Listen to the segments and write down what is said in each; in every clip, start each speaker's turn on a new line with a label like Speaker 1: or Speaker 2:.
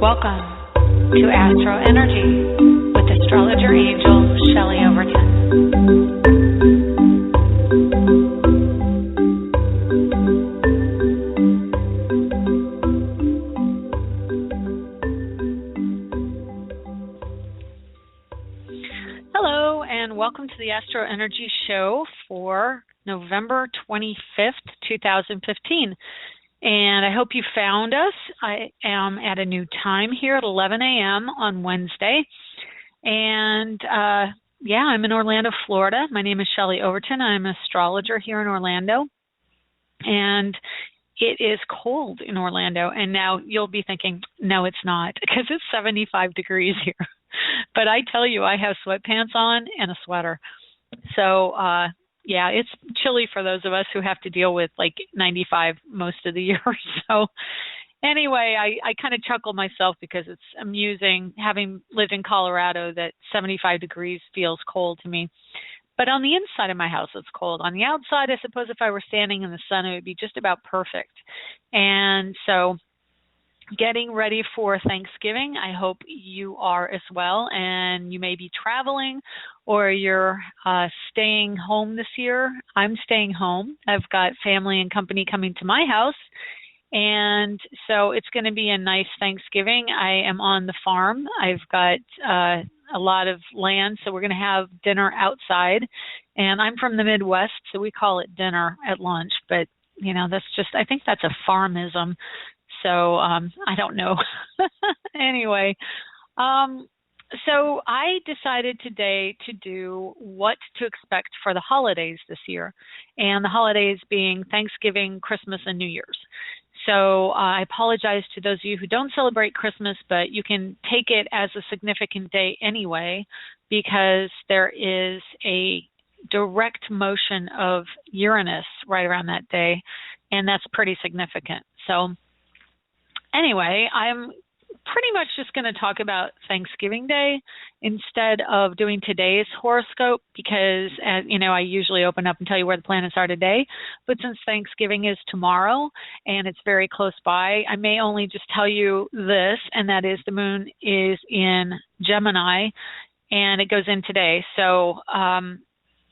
Speaker 1: Welcome to AstroEnergy with astrologer angel Shelley Overton. Hello and welcome to the AstroEnergy show for November 25th, 2015. And I hope you found us. I am at a new time here at 11 a.m. on Wednesday. And I'm in Orlando, Florida. My name is Shelley Overton. I'm an astrologer here in Orlando. And it is cold in Orlando. And now you'll be thinking, no, it's not, because it's 75 degrees here. But I tell you, I have sweatpants on and a sweater. So, it's chilly for those of us who have to deal with like 95 most of the year. So anyway, I kind of chuckle myself because it's amusing having lived in Colorado that 75 degrees feels cold to me. But on the inside of my house, it's cold. On the outside, I suppose if I were standing in the sun, it would be just about perfect. And so getting ready for Thanksgiving. I hope you are as well, and you may be traveling or you're staying home this year. I'm staying home. I've got family and company coming to my house, and so it's going to be a nice Thanksgiving. I am on the farm. I've got a lot of land, so we're going to have dinner outside, and I'm from the Midwest, so we call it dinner at lunch, but that's just, I think that's a farmism. So I don't know. Anyway, so I decided today to do what to expect for the holidays this year, and the holidays being Thanksgiving, Christmas, and New Year's. So I apologize to those of you who don't celebrate Christmas, but you can take it as a significant day anyway, because there is a direct motion of Uranus right around that day, and that's pretty significant. So anyway, I'm pretty much just going to talk about Thanksgiving Day instead of doing today's horoscope because, I usually open up and tell you where the planets are today. But since Thanksgiving is tomorrow and it's very close by, I may only just tell you this, and that is the moon is in Gemini, and it goes in today. So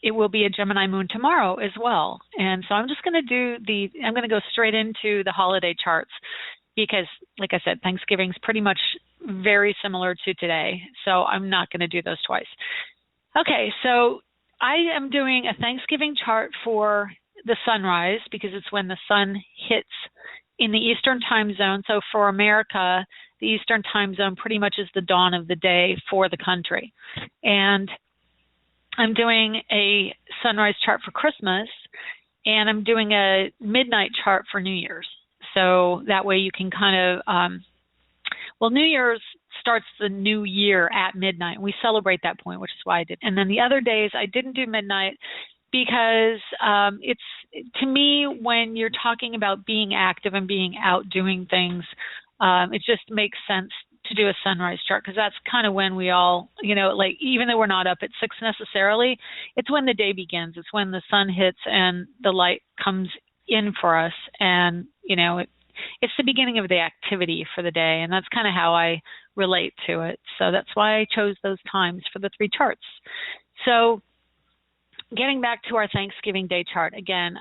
Speaker 1: it will be a Gemini moon tomorrow as well. And so I'm just going to I'm going to go straight into the holiday charts, because, like I said, Thanksgiving's pretty much very similar to today, so I'm not going to do those twice. Okay, so I am doing a Thanksgiving chart for the sunrise because it's when the sun hits in the Eastern time zone. So for America, the Eastern time zone pretty much is the dawn of the day for the country. And I'm doing a sunrise chart for Christmas, and I'm doing a midnight chart for New Year's. So that way you can kind of, New Year's starts the new year at midnight. We celebrate that point, which is why I did. And then the other days I didn't do midnight because it's, to me, when you're talking about being active and being out doing things, it just makes sense to do a sunrise chart because that's kind of when we all, even though we're not up at 6 necessarily, it's when the day begins. It's when the sun hits and the light comes in for us, and it's the beginning of the activity for the day, and that's kind of how I relate to it. So that's why I chose those times for the 3 charts. So getting back to our Thanksgiving Day chart again,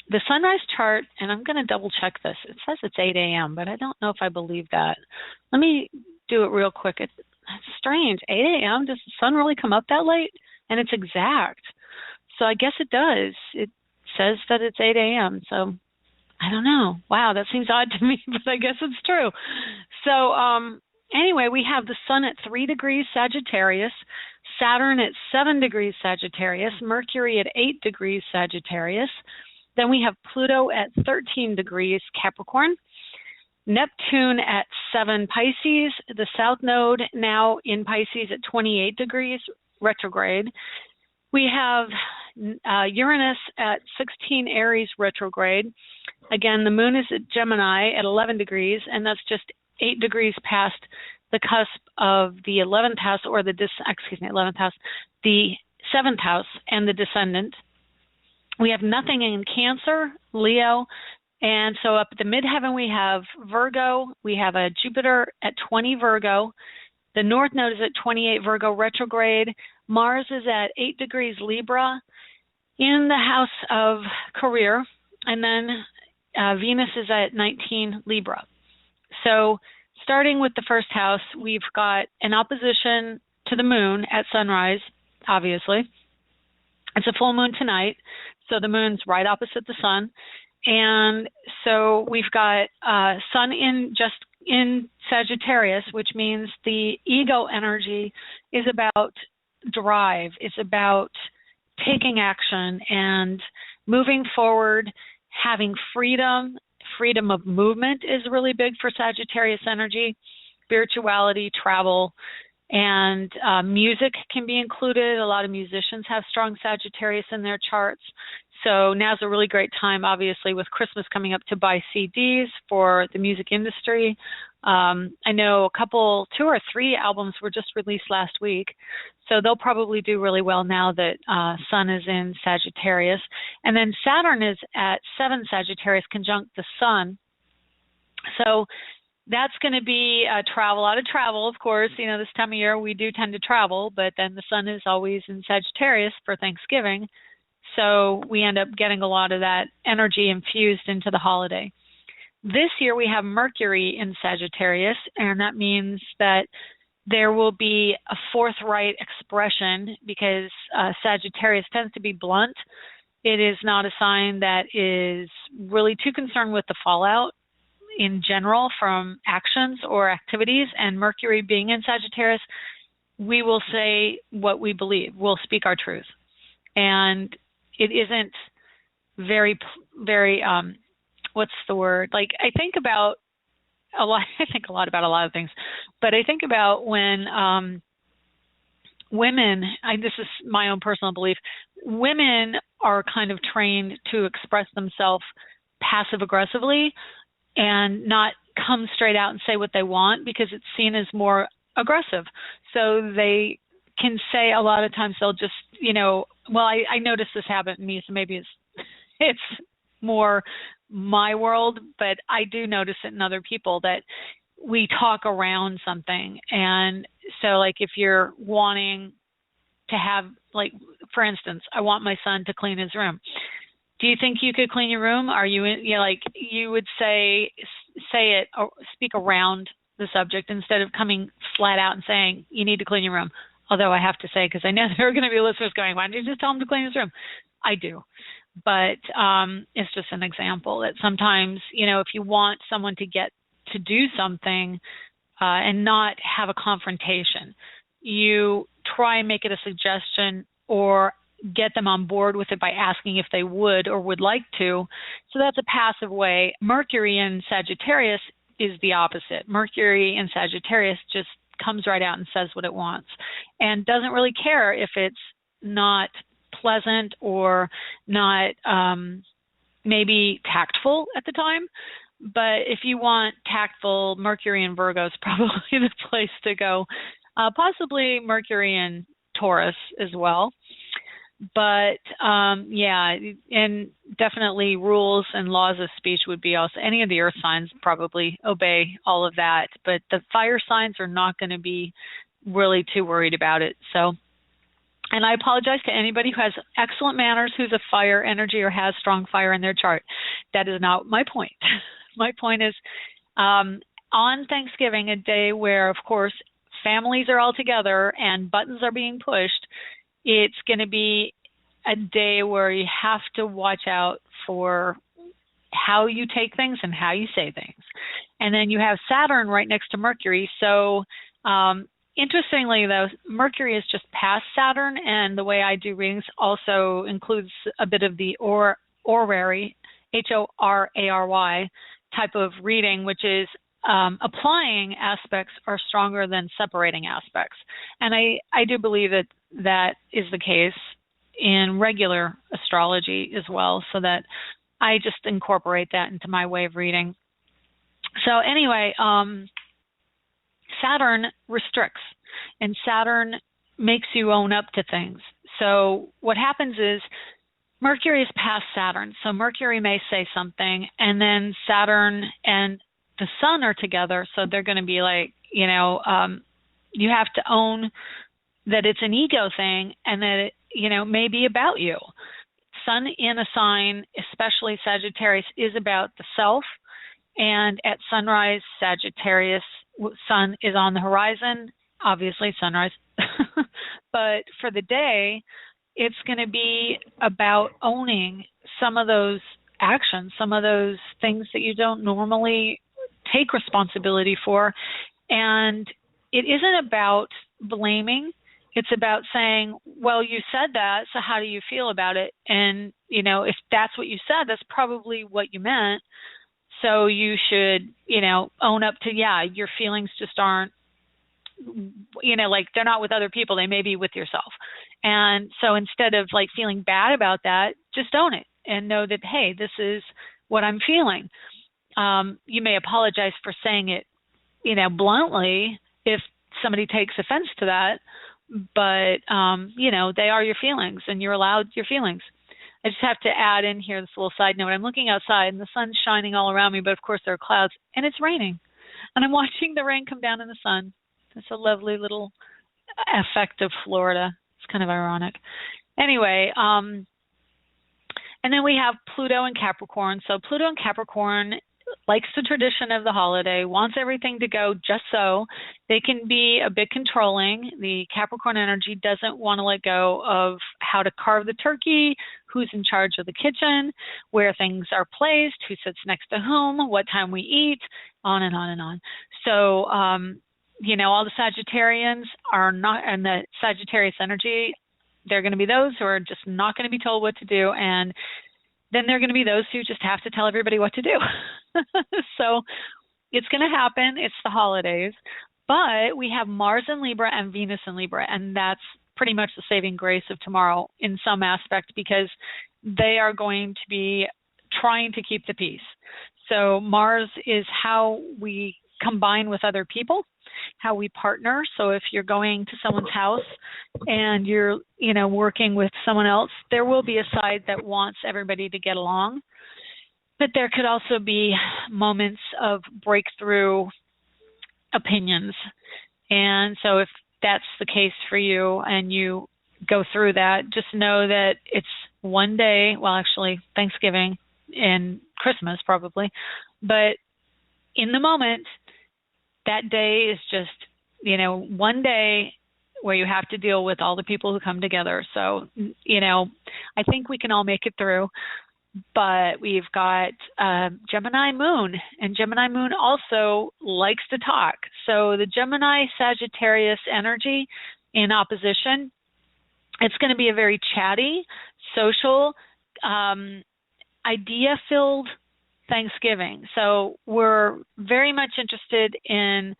Speaker 1: the sunrise chart, and I'm going to double check this. It says it's 8 a.m., but I don't know if I believe that. Let me do it real quick. It's strange. 8 a.m., does the sun really come up that late? And it's exact. So I guess it does. It says that it's 8 a.m., so I don't know. Wow, that seems odd to me, but I guess it's true. So anyway, we have the sun at 3 degrees Sagittarius, Saturn at 7 degrees Sagittarius, Mercury at 8 degrees Sagittarius. Then we have Pluto at 13 degrees Capricorn, Neptune at 7 Pisces, the South Node now in Pisces at 28 degrees retrograde. We have Uranus at 16 Aries retrograde. Again, the moon is at Gemini at 11 degrees, and that's just 8 degrees past the cusp of the 11th house, or the 11th house, the 7th house, and the descendant. We have nothing in Cancer, Leo, And so up at the midheaven we have Virgo. We have a Jupiter at 20 Virgo. The North Node is at 28 Virgo retrograde. Mars is at 8 degrees Libra in the house of career. And then Venus is at 19 Libra. So starting with the first house, we've got an opposition to the moon at sunrise, obviously. It's a full moon tonight, so the moon's right opposite the sun. And so we've got sun in Sagittarius, which means the ego energy is about drive. It's about taking action and moving forward, having freedom. Freedom of movement is really big for Sagittarius energy. Spirituality, travel, and music can be included. A lot of musicians have strong Sagittarius in their charts. So now's a really great time, obviously, with Christmas coming up, to buy CDs for the music industry. I know 2 or 3 albums were just released last week, so they'll probably do really well now that Sun is in Sagittarius. And then Saturn is at 7 Sagittarius conjunct the Sun. So that's going to be a lot of travel, of course. You know, this time of year we do tend to travel, but then the Sun is always in Sagittarius for Thanksgiving. So we end up getting a lot of that energy infused into the holiday. This year we have Mercury in Sagittarius, and that means that there will be a forthright expression because Sagittarius tends to be blunt. It is not a sign that is really too concerned with the fallout in general from actions or activities, and Mercury being in Sagittarius, we will say what we believe. We'll speak our truth. And it isn't very, what's the word? Like, I think a lot about a lot of things, but I think about when women, this is my own personal belief, women are kind of trained to express themselves passive-aggressively and not come straight out and say what they want because it's seen as more aggressive. So they can say a lot of times they'll just, well, I noticed this happen to me, so maybe it's more my world, but I do notice it in other people that we talk around something. And so, like, if you're wanting to have, like, for instance, I want my son to clean his room. Do you think you could clean your room? Are you, you would say it or speak around the subject instead of coming flat out and saying, you need to clean your room. Although I have to say, because I know there are going to be listeners going, why don't you just tell him to clean his room? I do. But it's just an example that sometimes, if you want someone to get to do something and not have a confrontation, you try and make it a suggestion or get them on board with it by asking if they would or would like to. So that's a passive way. Mercury in Sagittarius is the opposite. Mercury in Sagittarius just comes right out and says what it wants and doesn't really care if it's not pleasant or not maybe tactful at the time. But if you want tactful, Mercury in Virgo is probably the place to go. Possibly Mercury in Taurus as well. But yeah, and definitely rules and laws of speech would be also, any of the earth signs probably obey all of that, but the fire signs are not going to be really too worried about it. So, and I apologize to anybody who has excellent manners, who's a fire energy or has strong fire in their chart. That is not my point. My point is on Thanksgiving, a day where, of course, families are all together and buttons are being pushed, it's going to be a day where you have to watch out for how you take things and how you say things. And then you have Saturn right next to Mercury. So interestingly, though, Mercury is just past Saturn, and the way I do readings also includes a bit of the horary, Horary type of reading, which is applying aspects are stronger than separating aspects. And I do believe that that is the case in regular astrology as well, so that I just incorporate that into my way of reading. So anyway, Saturn restricts, and Saturn makes you own up to things. So what happens is Mercury is past Saturn, so Mercury may say something, and then Saturn and the Sun are together, so they're going to be like, you have to own that it's an ego thing, and that it, may be about you. Sun in a sign, especially Sagittarius, is about the self, and at sunrise, Sagittarius, Sun is on the horizon, obviously sunrise, but for the day, it's going to be about owning some of those actions, some of those things that you don't normally take responsibility for. And it isn't about blaming. It's about saying, well, you said that, so how do you feel about it? And, if that's what you said, that's probably what you meant. So you should, own up to, your feelings just aren't, like they're not with other people, they may be with yourself. And so instead of like feeling bad about that, just own it and know that, hey, this is what I'm feeling. You may apologize for saying it, bluntly if somebody takes offense to that, but, they are your feelings and you're allowed your feelings. I just have to add in here this little side note. I'm looking outside and the sun's shining all around me, but of course there are clouds and it's raining. And I'm watching the rain come down in the sun. It's a lovely little effect of Florida. It's kind of ironic. Anyway, and then we have Pluto and Capricorn. So Pluto and Capricorn likes the tradition of the holiday, wants everything to go just so. They can be a bit controlling. The Capricorn energy doesn't want to let go of how to carve the turkey, who's in charge of the kitchen, where things are placed, who sits next to whom, what time we eat, on and on and on. So, all the Sagittarians are not, and the Sagittarius energy, they're going to be those who are just not going to be told what to do. And then there are going to be those who just have to tell everybody what to do. So it's going to happen. It's the holidays. But we have Mars in Libra and Venus in Libra, and that's pretty much the saving grace of tomorrow in some aspect, because they are going to be trying to keep the peace. So Mars is how we combine with other people, how we partner. So if you're going to someone's house and you're, working with someone else, there will be a side that wants everybody to get along. But there could also be moments of breakthrough opinions. And so if that's the case for you and you go through that, just know that it's one day, well, actually Thanksgiving and Christmas probably, but in the moment, that day is just, one day where you have to deal with all the people who come together. So, I think we can all make it through. But we've got Gemini moon, and Gemini moon also likes to talk. So the Gemini Sagittarius energy in opposition, it's going to be a very chatty, social, idea-filled Thanksgiving. So we're very much interested in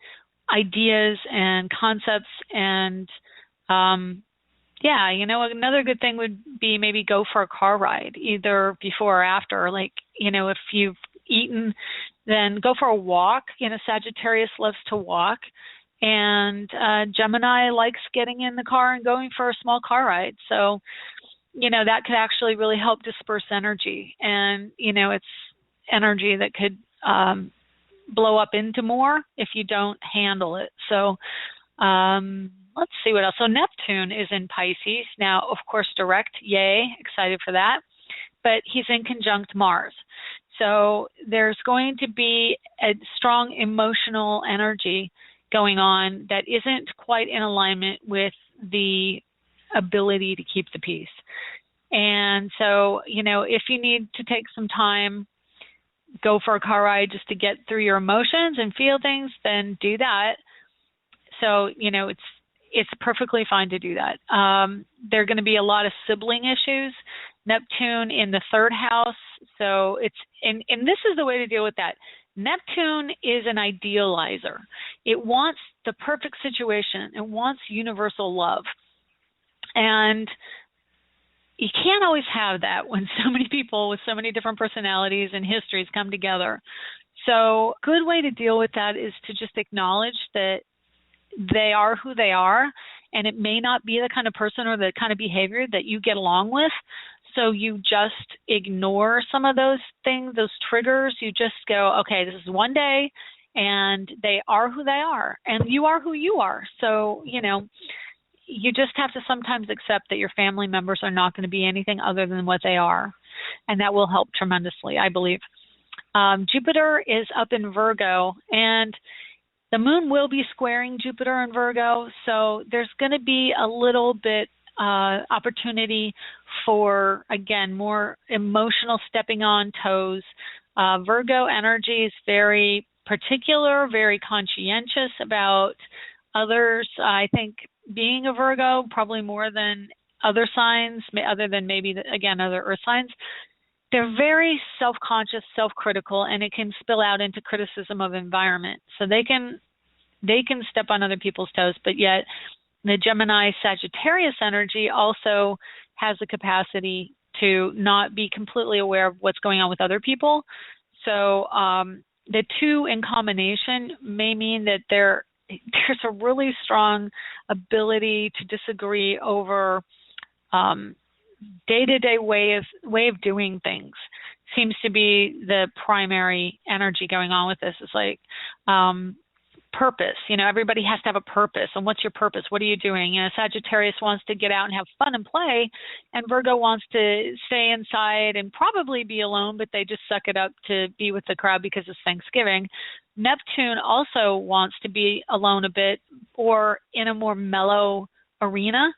Speaker 1: ideas and concepts and another good thing would be maybe go for a car ride, either before or after. Like, if you've eaten, then go for a walk. Sagittarius loves to walk. And Gemini likes getting in the car and going for a small car ride. So, that could actually really help disperse energy. And, it's energy that could blow up into more if you don't handle it. So, let's see what else. So Neptune is in Pisces. Now, of course, direct, yay, excited for that. But he's in conjunct Mars. So there's going to be a strong emotional energy going on that isn't quite in alignment with the ability to keep the peace. And so, if you need to take some time, go for a car ride just to get through your emotions and feel things, then do that. So, it's perfectly fine to do that. There are going to be a lot of sibling issues. Neptune in the third house. So and this is the way to deal with that. Neptune is an idealizer. It wants the perfect situation. It wants universal love. And you can't always have that when so many people with so many different personalities and histories come together. So a good way to deal with that is to just acknowledge that they are who they are, and it may not be the kind of person or the kind of behavior that you get along with. So you just ignore some of those things, those triggers. You just go, okay, this is one day, and they are who they are, and you are who you are. So, you just have to sometimes accept that your family members are not going to be anything other than what they are, and that will help tremendously, I believe. Jupiter is up in Virgo, and the moon will be squaring Jupiter in Virgo, so there's going to be a little bit opportunity for, again, more emotional stepping on toes. Virgo energy is very particular, very conscientious about others. I think being a Virgo, probably more than other signs, other than maybe, again, other earth signs, they're very self-conscious, self-critical, and it can spill out into criticism of environment. So they can step on other people's toes, but yet the Gemini Sagittarius energy also has the capacity to not be completely aware of what's going on with other people. So the two in combination may mean that there's a really strong ability to disagree over day-to-day way of doing things. Seems to be the primary energy going on with this. It's like purpose. Everybody has to have a purpose. And what's your purpose? What are you doing? Sagittarius wants to get out and have fun and play, and Virgo wants to stay inside and probably be alone, but they just suck it up to be with the crowd because it's Thanksgiving. Neptune also wants to be alone a bit or in a more mellow arena.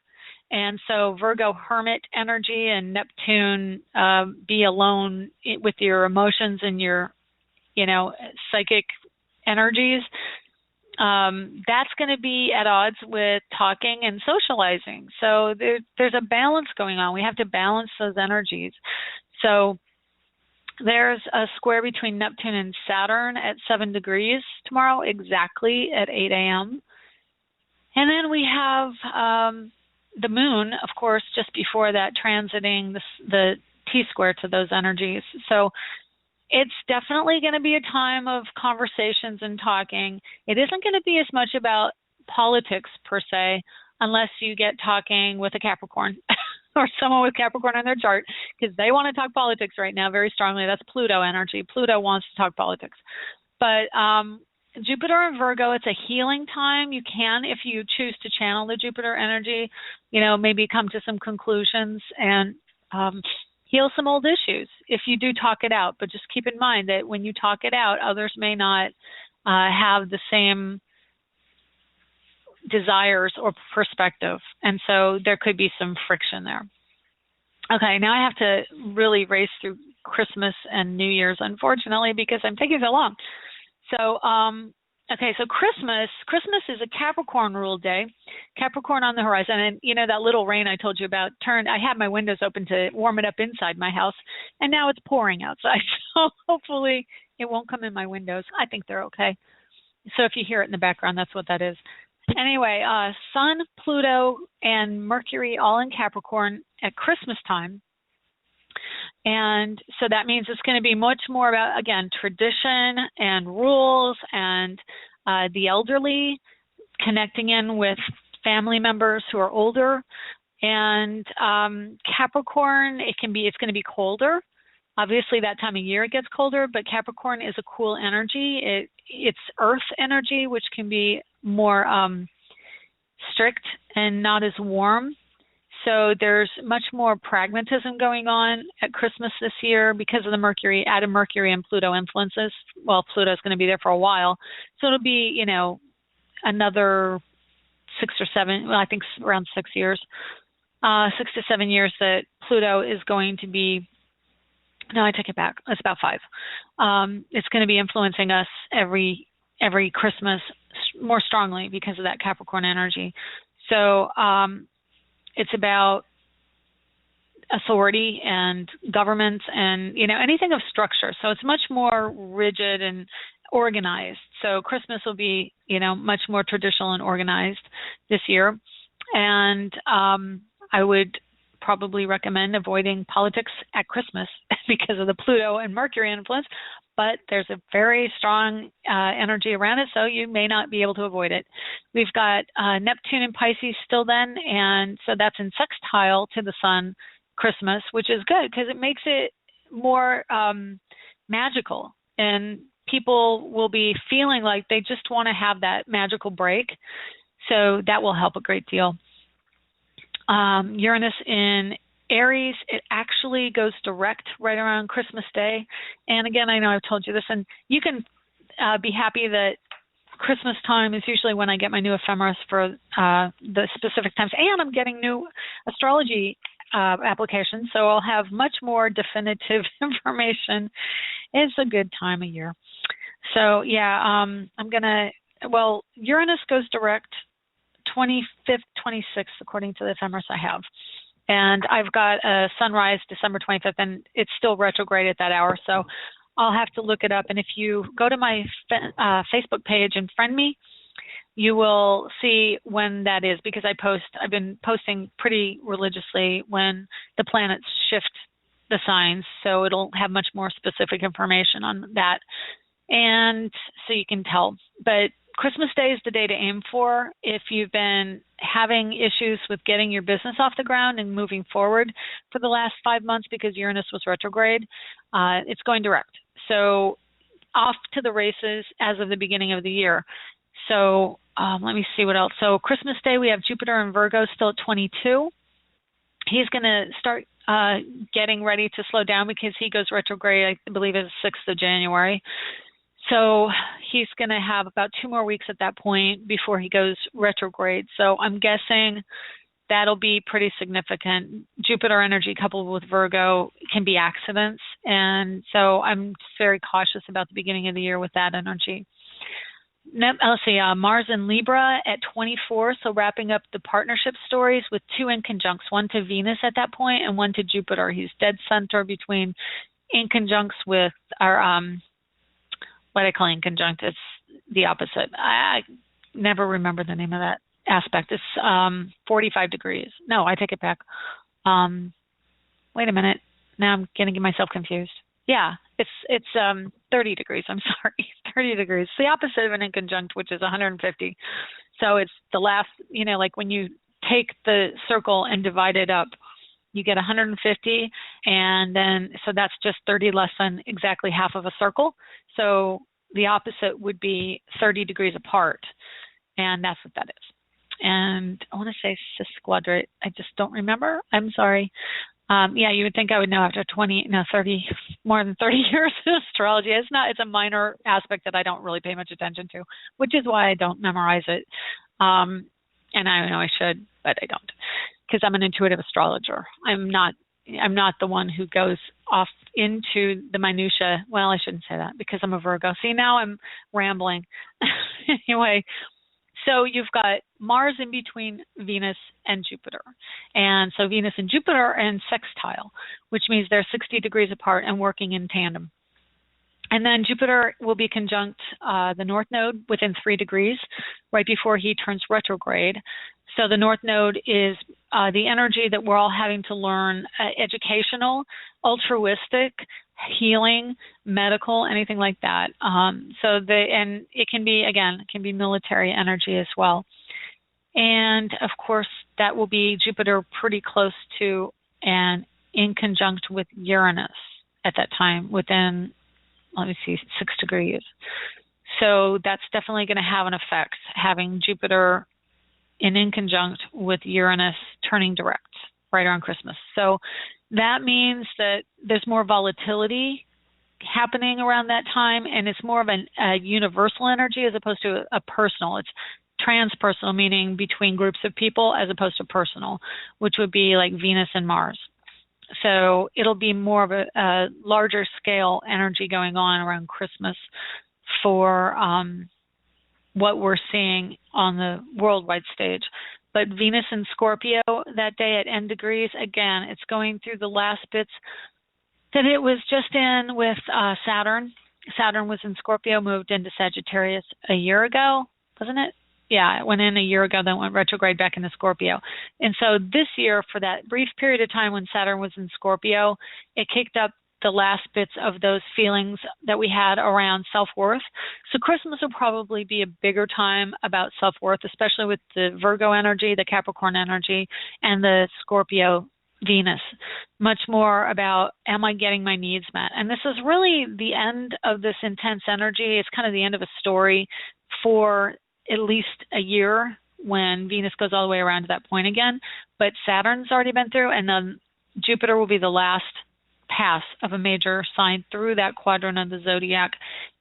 Speaker 1: And so Virgo hermit energy and Neptune be alone with your emotions and your, psychic energies. That's going to be at odds with talking and socializing. So there's a balance going on. We have to balance those energies. So there's a square between Neptune and Saturn at 7 degrees tomorrow, exactly at 8 a.m. And then we have the moon, of course, just before that, transiting the T-square to those energies. So it's definitely going to be a time of conversations and talking. It isn't going to be as much about politics per se, unless you get talking with a Capricorn or someone with Capricorn on their chart, because they want to talk politics right now very strongly. That's Pluto energy. Pluto wants to talk politics. But Jupiter and Virgo, it's a healing time. You can, if you choose to channel the Jupiter energy, maybe come to some conclusions and heal some old issues if you do talk it out. But just keep in mind that when you talk it out, others may not have the same desires or perspective. And so there could be some friction there. Okay, now I have to really race through Christmas and New Year's, unfortunately, because I'm taking so long. So, okay, so Christmas is a Capricorn ruled day, Capricorn on the horizon. And, that little rain I told you about I had my windows open to warm it up inside my house, and now it's pouring outside. So hopefully it won't come in my windows. I think they're okay. So if you hear it in the background, that's what that is. Anyway, Sun, Pluto, and Mercury all in Capricorn at Christmas time. And so that means it's going to be much more about, again, tradition and rules and the elderly, connecting in with family members who are older. And Capricorn, it's going to be colder. Obviously, that time of year it gets colder, but Capricorn is a cool energy. It's earth energy, which can be more strict and not as warm. So there's much more pragmatism going on at Christmas this year because of the added Mercury and Pluto influences. Well, Pluto's going to be there for a while. So it'll be, another 6 or 7, well, I think around 6 years, 6 to 7 years that Pluto is going to be, no, I take it back. It's about 5. It's going to be influencing us every Christmas more strongly because of that Capricorn energy. So it's about authority and governments and, anything of structure. So it's much more rigid and organized. So Christmas will be, much more traditional and organized this year. And I would probably recommend avoiding politics at Christmas because of the Pluto and Mercury influence, but there's a very strong energy around it, so you may not be able to avoid it. We've got Neptune in Pisces still then, and so that's in sextile to the Sun Christmas, which is good because it makes it more magical, and people will be feeling like they just want to have that magical break. So that will help a great deal. Uranus in Aries, it actually goes direct right around Christmas Day. And again, I know I've told you this, and you can be happy that Christmas time is usually when I get my new ephemeris for the specific times, and I'm getting new astrology applications, so I'll have much more definitive information. It's a good time of year. So yeah, Uranus goes direct 25th, 26th, according to the ephemeris I have. And I've got a sunrise December 25th, and it's still retrograde at that hour, so I'll have to look it up. And if you go to my Facebook page and friend me, you will see when that is, because I've been posting pretty religiously when the planets shift the signs, so it'll have much more specific information on that. And so you can tell. But Christmas Day is the day to aim for if you've been having issues with getting your business off the ground and moving forward for the last 5 months because Uranus was retrograde. It's going direct. So off to the races as of the beginning of the year. So let me see what else. So Christmas Day, we have Jupiter in Virgo still at 22. He's going to start getting ready to slow down because he goes retrograde, I believe it's the 6th of January. So he's going to have about 2 more weeks at that point before he goes retrograde. So I'm guessing that'll be pretty significant. Jupiter energy coupled with Virgo can be accidents. And so I'm just very cautious about the beginning of the year with that energy. Let's see, Mars in Libra at 24, so wrapping up the partnership stories with 2 inconjuncts, one to Venus at that point and one to Jupiter. He's dead center between inconjuncts with our, what I call inconjunct, it's the opposite. I never remember the name of that aspect. It's 45 degrees. No, I take it back. Wait a minute. Now I'm going to get myself confused. Yeah, it's 30 degrees. I'm sorry, 30 degrees. It's the opposite of an inconjunct, which is 150. So it's the last, like when you take the circle and divide it up, you get 150, and then, so that's just 30 less than exactly half of a circle. So the opposite would be 30 degrees apart, and that's what that is. And I want to say sesquadrate. I just don't remember. I'm sorry. Yeah, you would think I would know after 30, more than 30 years of astrology. It's a minor aspect that I don't really pay much attention to, which is why I don't memorize it. And I know I should, but I don't, because I'm an intuitive astrologer. I'm not the one who goes off into the minutia. Well, I shouldn't say that because I'm a Virgo. See, now I'm rambling. Anyway, so you've got Mars in between Venus and Jupiter. And so Venus and Jupiter are in sextile, which means they're 60 degrees apart and working in tandem. And then Jupiter will be conjunct the North Node within 3 degrees right before he turns retrograde. So the North Node is the energy that we're all having to learn, educational, altruistic, healing, medical, anything like that. And it can be, again, it can be military energy as well. And of course, that will be Jupiter pretty close to and in conjunct with Uranus at that time within, 6 degrees. So that's definitely going to have an effect, having Jupiter in conjunct with Uranus turning direct right around Christmas. So that means that there's more volatility happening around that time, and it's more of a universal energy as opposed to a personal. It's transpersonal, meaning between groups of people, as opposed to personal, which would be like Venus and Mars. So it'll be more of a larger scale energy going on around Christmas for what we're seeing on the worldwide stage. But Venus in Scorpio that day at N degrees, again, it's going through the last bits that it was just in with Saturn. Saturn was in Scorpio, moved into Sagittarius a year ago, wasn't it? Yeah, it went in a year ago, then went retrograde back into Scorpio. And so this year, for that brief period of time when Saturn was in Scorpio, it kicked up the last bits of those feelings that we had around self-worth. So Christmas will probably be a bigger time about self-worth, especially with the Virgo energy, the Capricorn energy, and the Scorpio Venus, much more about, am I getting my needs met? And this is really the end of this intense energy. It's kind of the end of a story for at least a year when Venus goes all the way around to that point again. But Saturn's already been through, and then Jupiter will be the last pass of a major sign through that quadrant of the zodiac.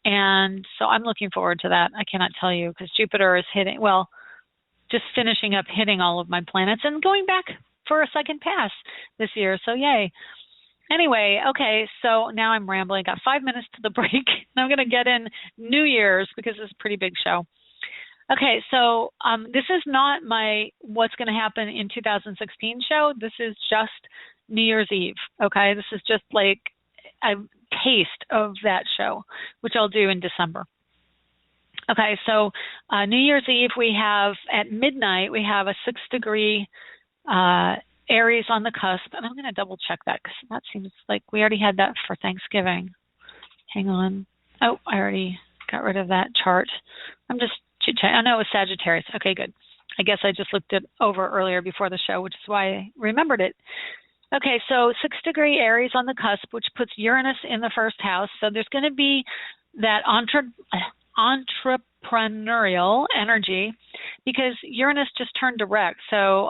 Speaker 1: And so I'm looking forward to that. I cannot tell you, because Jupiter is hitting, well, just finishing up hitting all of my planets and going back for a second pass this year. So yay. Anyway, okay, so now I'm rambling. Got 5 minutes to the break. I'm going to get in New Year's because it's a pretty big show. Okay, so this is not my what's going to happen in 2016 show. This is just New Year's Eve, okay? This is just like a taste of that show, which I'll do in December. Okay, so New Year's Eve, we have at midnight, we have a 6-degree Aries on the cusp. And I'm going to double check that because that seems like we already had that for Thanksgiving. Hang on. Oh, I already got rid of that chart. I'm just chit-chatting. Oh, no, it was Sagittarius. Okay, good. I guess I just looked it over earlier before the show, which is why I remembered it. Okay, so 6-degree Aries on the cusp, which puts Uranus in the first house. So there's going to be that entrepreneurial energy because Uranus just turned direct. So,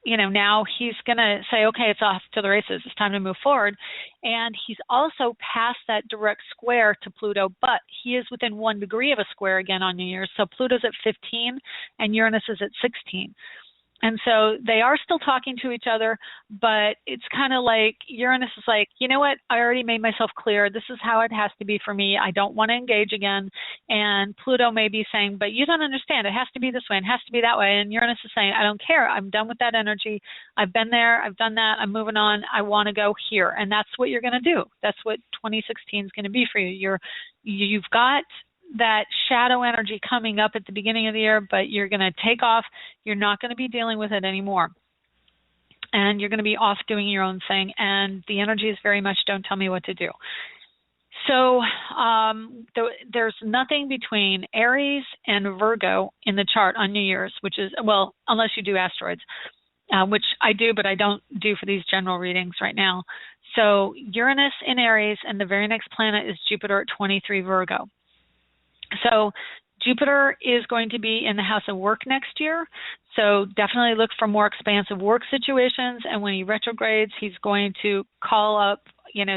Speaker 1: now he's going to say, okay, it's off to the races. It's time to move forward. And he's also past that direct square to Pluto, but he is within 1 degree of a square again on New Year's. So Pluto's at 15 and Uranus is at 16. And so they are still talking to each other, but it's kind of like Uranus is like, you know what? I already made myself clear. This is how it has to be for me. I don't want to engage again. And Pluto may be saying, but you don't understand. It has to be this way. It has to be that way. And Uranus is saying, I don't care. I'm done with that energy. I've been there. I've done that. I'm moving on. I want to go here. And that's what you're going to do. That's what 2016 is going to be for you. You've got that shadow energy coming up at the beginning of the year, but you're going to take off. You're not going to be dealing with it anymore. And you're going to be off doing your own thing. And the energy is very much, don't tell me what to do. So there's nothing between Aries and Virgo in the chart on New Year's, which is, well, unless you do asteroids, which I do, but I don't do for these general readings right now. So Uranus in Aries, and the very next planet is Jupiter at 23 Virgo. So Jupiter is going to be in the house of work next year. So definitely look for more expansive work situations. And when he retrogrades, he's going to call up,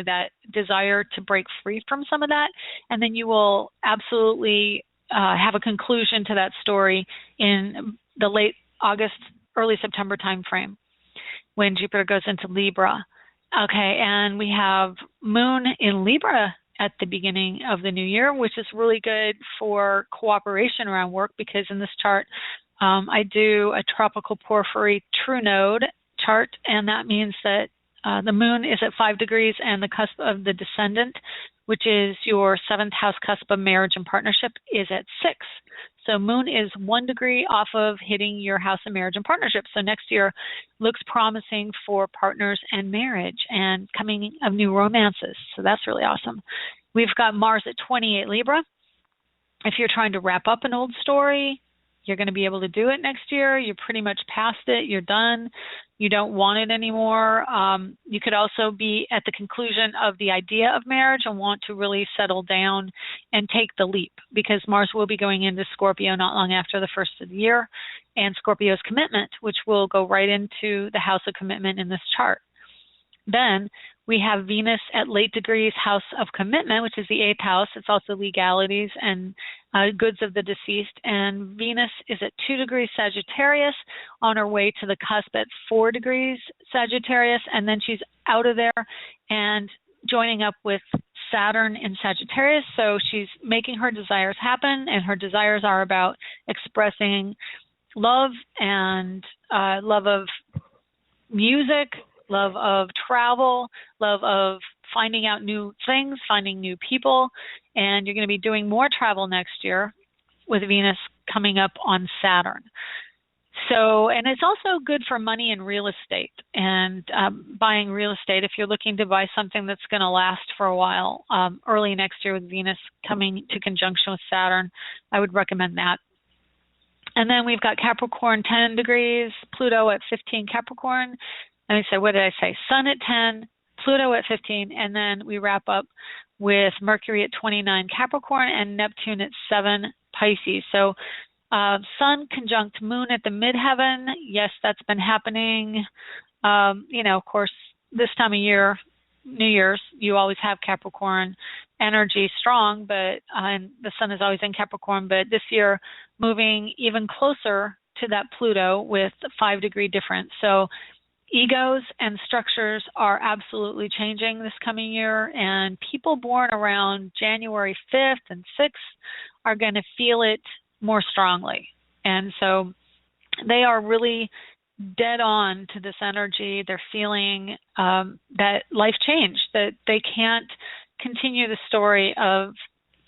Speaker 1: that desire to break free from some of that. And then you will absolutely have a conclusion to that story in the late August, early September timeframe when Jupiter goes into Libra. Okay, and we have Moon in Libra at the beginning of the new year, which is really good for cooperation around work because in this chart, I do a tropical porphyry true node chart, and that means that the moon is at 5 degrees and the cusp of the descendant, which is your 7th house cusp of marriage and partnership, is at 6. So moon is 1 degree off of hitting your house of marriage and partnership. So next year looks promising for partners and marriage and coming of new romances. So that's really awesome. We've got Mars at 28 Libra. If you're trying to wrap up an old story, you're going to be able to do it next year. You're pretty much past it. You're done. You don't want it anymore. You could also be at the conclusion of the idea of marriage and want to really settle down and take the leap because Mars will be going into Scorpio not long after the first of the year, and Scorpio's commitment, which will go right into the house of commitment in this chart. Then we have Venus at late degrees, house of commitment, which is the 8th house. It's also legalities and goods of the deceased. And Venus is at 2 degrees Sagittarius on her way to the cusp at 4 degrees Sagittarius. And then she's out of there and joining up with Saturn in Sagittarius. So she's making her desires happen, and her desires are about expressing love and love of music, love of travel, love of finding out new things, finding new people, and you're going to be doing more travel next year with Venus coming up on Saturn. So, and it's also good for money and real estate and buying real estate. If you're looking to buy something that's going to last for a while, early next year with Venus coming to conjunction with Saturn, I would recommend that. And then we've got Capricorn 10 degrees, Pluto at 15 Capricorn. let me say, what did I say? Sun at 10, Pluto at 15, and then we wrap up with Mercury at 29 Capricorn and Neptune at 7 Pisces. So Sun conjunct Moon at the midheaven. Yes, that's been happening. Of course, this time of year, New Year's, you always have Capricorn energy strong, but and the Sun is always in Capricorn, but this year moving even closer to that Pluto with 5-degree difference. So egos and structures are absolutely changing this coming year, and people born around January 5th and 6th are going to feel it more strongly. And so they are really dead on to this energy. They're feeling that life changed, that they can't continue the story of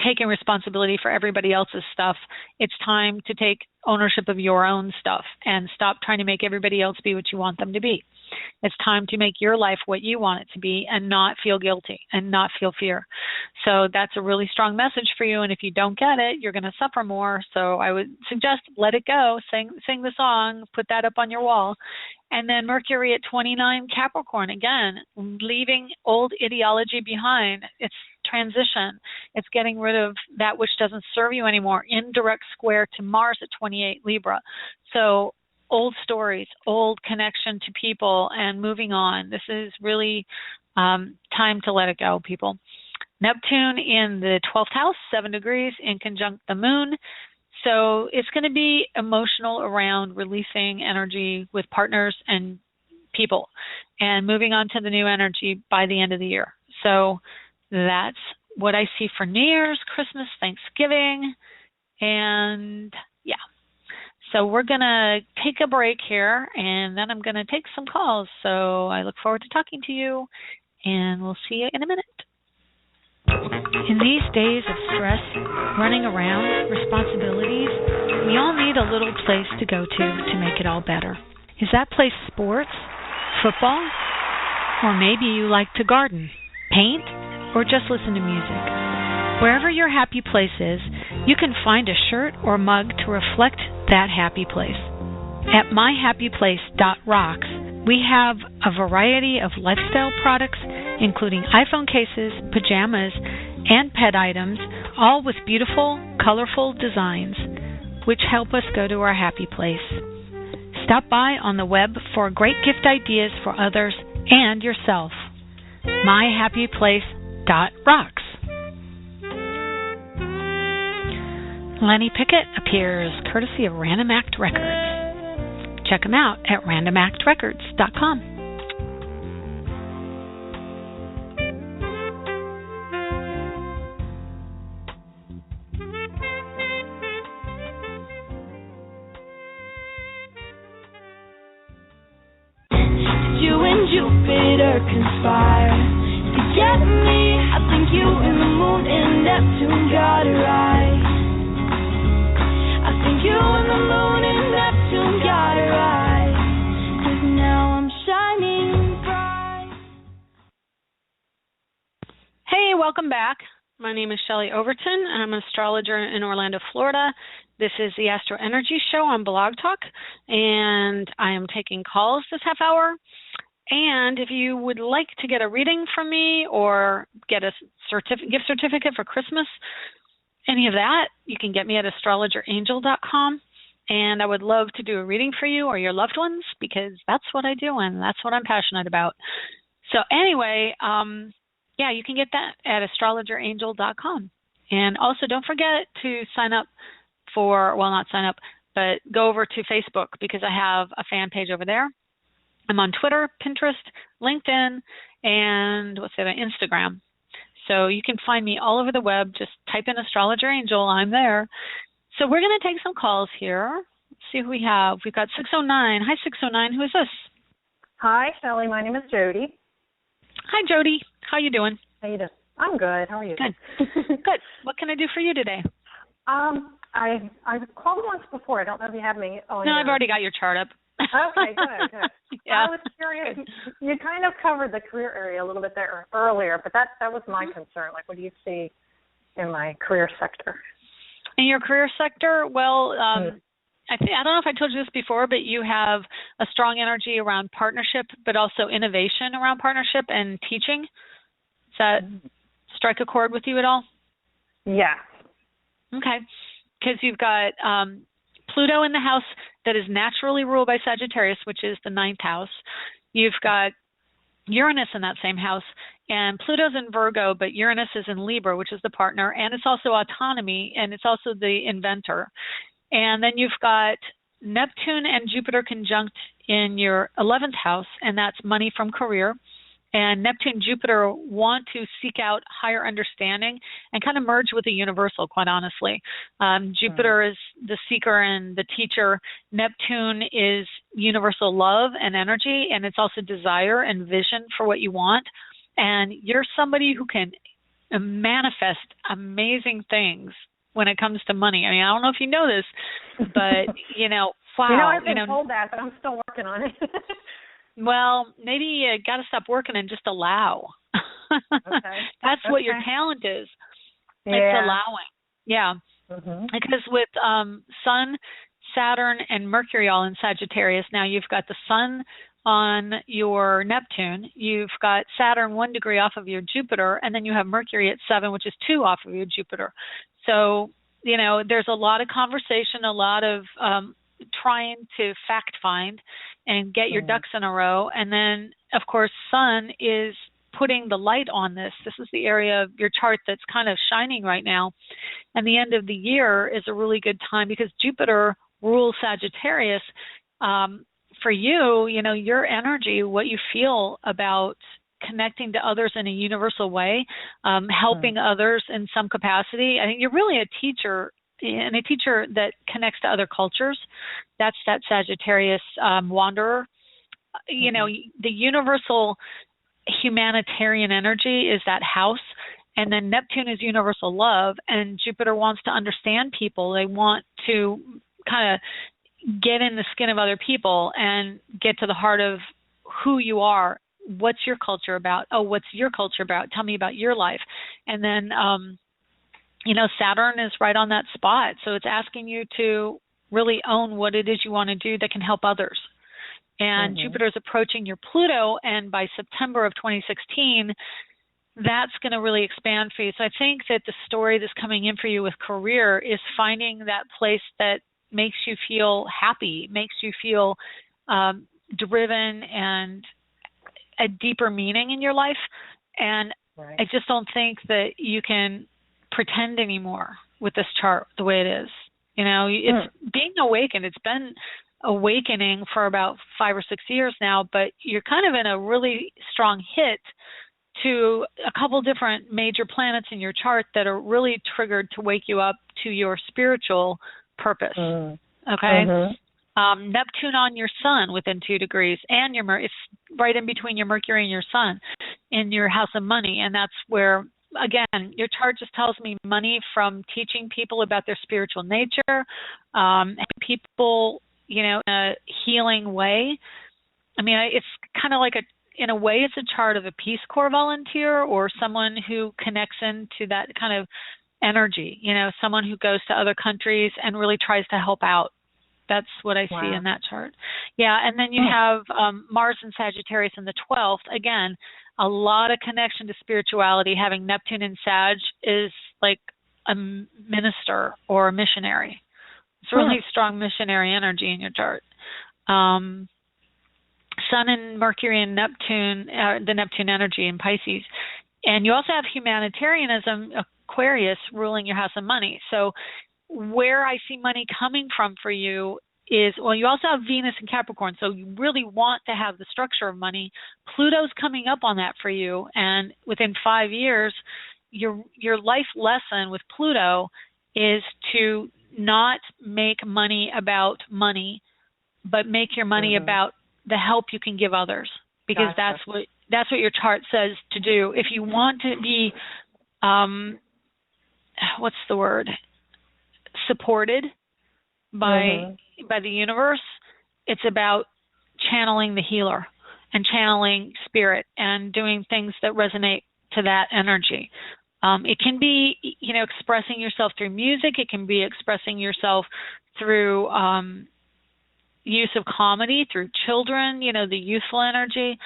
Speaker 1: taking responsibility for everybody else's stuff. It's time to take ownership of your own stuff and stop trying to make everybody else be what you want them to be. It's time to make your life what you want it to be and not feel guilty and not feel fear. So that's a really strong message for you, and if you don't get it, you're going to suffer more. So I would suggest let it go, sing the song, put that up on your wall. And then Mercury at 29 Capricorn, again, leaving old ideology behind. It's transition. It's getting rid of that which doesn't serve you anymore, in direct square to Mars at 28 Libra. So old stories, old connection to people, and moving on. This is really time to let it go, people. Neptune in the 12th house, 7 degrees, in conjunct the Moon. So it's going to be emotional around releasing energy with partners and people and moving on to the new energy by the end of the year. So that's what I see for New Year's, Christmas, Thanksgiving, and yeah. So we're going to take a break here, and then I'm going to take some calls. So I look forward to talking to you, and we'll see you in a minute. In these days of stress, running around, responsibilities, we all need a little place to go to make it all better. Is that place sports, football, or maybe you like to garden, paint, or just listen to music? Wherever your happy place is, you can find a shirt or mug to reflect that happy place. At myhappyplace.rocks, we have a variety of lifestyle products, including iPhone cases, pajamas, and pet items, all with beautiful, colorful designs, which help us go to our happy place. Stop by on the web for great gift ideas for others and yourself. myhappyplace.rocks. Lenny Pickett appears courtesy of Random Act Records. Check him out at randomactrecords.com.
Speaker 2: You and Jupiter conspire to get me. I think you and the moon and Neptune got it right. I think you and the moon and Neptune got it right. 'Cause now I'm shining bright.
Speaker 1: Hey, welcome back. My name is Shelley Overton, and I'm an astrologer in Orlando, Florida. This is the AstroEnergy Show on Blog Talk, and I am taking calls this half hour. And if you would like to get a reading from me or get a gift certificate for Christmas, any of that, you can get me at astrologerangel.com. And I would love to do a reading for you or your loved ones, because that's what I do and that's what I'm passionate about. So anyway, you can get that at astrologerangel.com. And also don't forget to sign up but go over to Facebook, because I have a fan page over there. I'm on Twitter, Pinterest, LinkedIn, and Instagram. So you can find me all over the web. Just type in Astrologer Angel. I'm there. So we're going to take some calls here. Let's see who we have. We've got 609. Hi, 609. Who is this?
Speaker 3: Hi, Shelley. My name is Jody.
Speaker 1: Hi, Jody. How you doing?
Speaker 3: How you doing? I'm good. How are you?
Speaker 1: Good. Good. What can I do for you today?
Speaker 3: I've called once before. I don't know if you have me on.
Speaker 1: No, I've already got your chart up.
Speaker 3: Okay, good.
Speaker 1: Yeah.
Speaker 3: I was curious. You kind of covered the career area a little bit there earlier, but that was my concern. Like, what do you see in my career sector?
Speaker 1: In your career sector? Well, I don't know if I told you this before, but you have a strong energy around partnership, but also innovation around partnership and teaching. Does that strike a chord with you at all?
Speaker 3: Yeah.
Speaker 1: Okay. Because you've got Pluto in the house that is naturally ruled by Sagittarius, which is the 9th house. You've got Uranus in that same house, and Pluto's in Virgo, but Uranus is in Libra, which is the partner, and it's also autonomy, and it's also the inventor. And then you've got Neptune and Jupiter conjunct in your 11th house, and that's money from career. And Neptune and Jupiter want to seek out higher understanding and kind of merge with the universal, quite honestly. Jupiter is the seeker and the teacher. Neptune is universal love and energy, and it's also desire and vision for what you want. And you're somebody who can manifest amazing things when it comes to money. I mean, I don't know if you know this, but, wow.
Speaker 3: I've been told that, but I'm still working on it.
Speaker 1: Well, maybe you got to stop working and just allow.
Speaker 3: Okay.
Speaker 1: That's what your talent is.
Speaker 3: Yeah.
Speaker 1: It's allowing. Yeah. Because with Sun, Saturn, and Mercury all in Sagittarius, now you've got the Sun on your Neptune, you've got Saturn 1 degree off of your Jupiter, and then you have Mercury at 7, which is 2 off of your Jupiter. So, there's a lot of conversation, a lot of trying to fact find and get your ducks in a row. And then, of course, Sun is putting the light on this. This is the area of your chart that's kind of shining right now. And the end of the year is a really good time because Jupiter rules Sagittarius. For you, your energy, what you feel about connecting to others in a universal way, helping others in some capacity. I think you're really a teacher, and a teacher that connects to other cultures. That's that Sagittarius wanderer. The universal humanitarian energy is that house, and then Neptune is universal love, and Jupiter wants to understand people. They want to kind of get in the skin of other people and get to the heart of who you are. What's your culture about? Oh, what's your culture about? Tell me about your life. And then Saturn is right on that spot. So it's asking you to really own what it is you want to do that can help others. And Jupiter is approaching your Pluto, and by September of 2016, that's going to really expand for you. So I think that the story that's coming in for you with career is finding that place that makes you feel happy, makes you feel driven and a deeper meaning in your life. And I just don't think that you can pretend anymore with this chart the way it is. It's being awakened. It's been awakening for about 5 or 6 years now, but you're kind of in a really strong hit to a couple different major planets in your chart that are really triggered to wake you up to your spiritual purpose. Okay? Neptune on your Sun within 2 degrees, and it's right in between your Mercury and your Sun in your house of money, and that's where, again, your chart just tells me money from teaching people about their spiritual nature, and people, in a healing way. I mean, it's kind of like in a way, it's a chart of a Peace Corps volunteer or someone who connects into that kind of energy, someone who goes to other countries and really tries to help out. That's what I see in that chart. Yeah, and then you have Mars and Sagittarius in the 12th. Again, a lot of connection to spirituality. Having Neptune in Sag is like a minister or a missionary. It's really strong missionary energy in your chart. Sun and Mercury and Neptune, the Neptune energy in Pisces. And you also have humanitarianism, Aquarius, ruling your house of money. So where I see money coming from for you is, you also have Venus and Capricorn, so you really want to have the structure of money. Pluto's coming up on that for you, and within 5 years, your life lesson with Pluto is to not make money about money, but make your money about the help you can give others, because that's what your chart says to do. If you want to be, what's the word? Supported by the universe, it's about channeling the healer and channeling spirit and doing things that resonate to that energy. It can be, expressing yourself through music. It can be expressing yourself through use of comedy, through children, the youthful energy.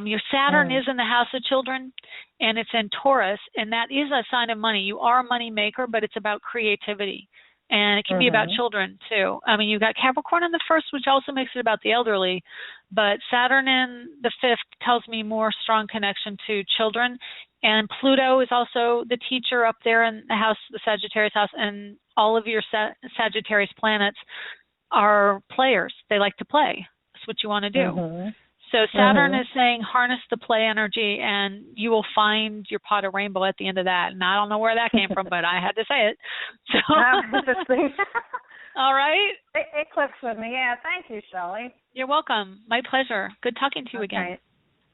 Speaker 1: Your Saturn is in the house of children, and it's in Taurus, and that is a sign of money. You are a money maker, but it's about creativity, and it can be about children too. I mean, you've got Capricorn in the first, which also makes it about the elderly, but Saturn in the fifth tells me more strong connection to children, and Pluto is also the teacher up there in the house, the Sagittarius house, and all of your Sagittarius planets are players. They like to play. That's what you want to do. So Saturn is saying harness the play energy, and you will find your pot of rainbow at the end of that. And I don't know where that came from, but I had to say it. So
Speaker 3: interesting.
Speaker 1: All right.
Speaker 3: It clicks with me. Yeah, thank you, Shelley.
Speaker 1: You're welcome. My pleasure. Good talking to you again.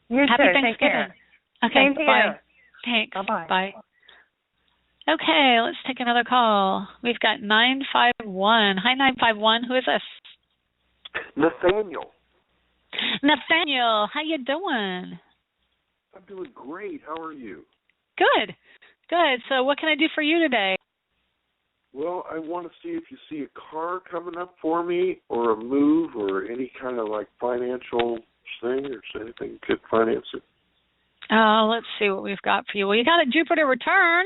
Speaker 3: You
Speaker 1: Happy
Speaker 3: too.
Speaker 1: Thanksgiving.
Speaker 3: Take care.
Speaker 1: Okay.
Speaker 3: Same to
Speaker 1: Bye.
Speaker 3: you.
Speaker 1: Thanks.
Speaker 3: Bye-bye.
Speaker 1: Bye. Okay, let's take another call. We've got 951. Hi, 951. Who is this?
Speaker 4: Nathaniel.
Speaker 1: Nathaniel, how you doing?
Speaker 4: I'm doing great. How are you?
Speaker 1: Good. Good. So what can I do for you today?
Speaker 4: Well, I want to see if you see a car coming up for me, or a move, or any kind of like financial thing, or anything could finance it.
Speaker 1: Oh, let's see what we've got for you. Well, you got a Jupiter return.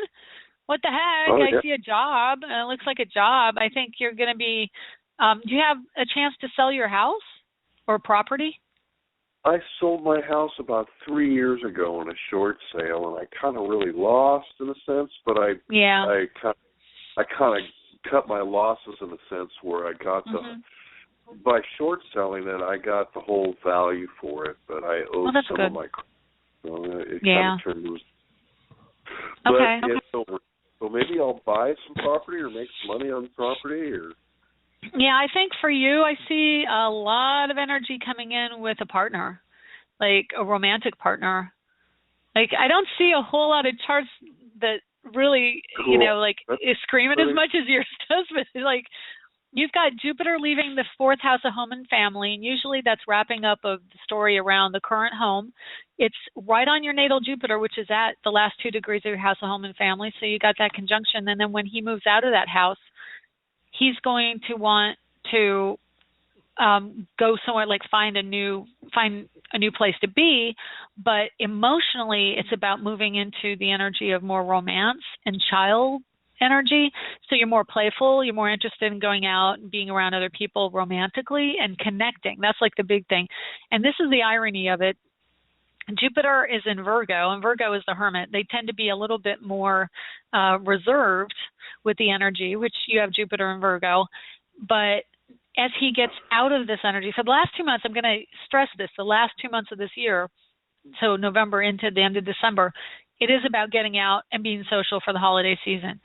Speaker 1: What the heck?
Speaker 4: Oh,
Speaker 1: I see a job. It looks like a job. I think you're going to be, do you have a chance to sell your house or property?
Speaker 4: I sold my house about 3 years ago on a short sale, and I kind of really lost in a sense, but I kind of cut my losses in a sense where I got by short selling it, I got the whole value for it, but I owed some of my, so it kind of turned loose. But so maybe I'll buy some property or make some money on property, or.
Speaker 1: Yeah, I think for you, I see a lot of energy coming in with a partner, like a romantic partner. Like, I don't see a whole lot of charts that really, is screaming as much as yours does, but like, you've got Jupiter leaving the fourth house of home and family, and usually that's wrapping up of the story around the current home. It's right on your natal Jupiter, which is at the last 2 degrees of your house of home and family, so you got that conjunction. And then when he moves out of that house, he's going to want to go somewhere, like find a new place to be, but emotionally it's about moving into the energy of more romance and child energy. So you're more playful, you're more interested in going out and being around other people romantically and connecting. That's like the big thing. And this is the irony of it. Jupiter is in Virgo, and Virgo is the hermit. They tend to be a little bit more reserved with the energy, which you have Jupiter in Virgo. But as he gets out of this energy, so the last 2 months, I'm going to stress this, the last 2 months of this year, so November into the end of December, it is about getting out and being social for the holiday season.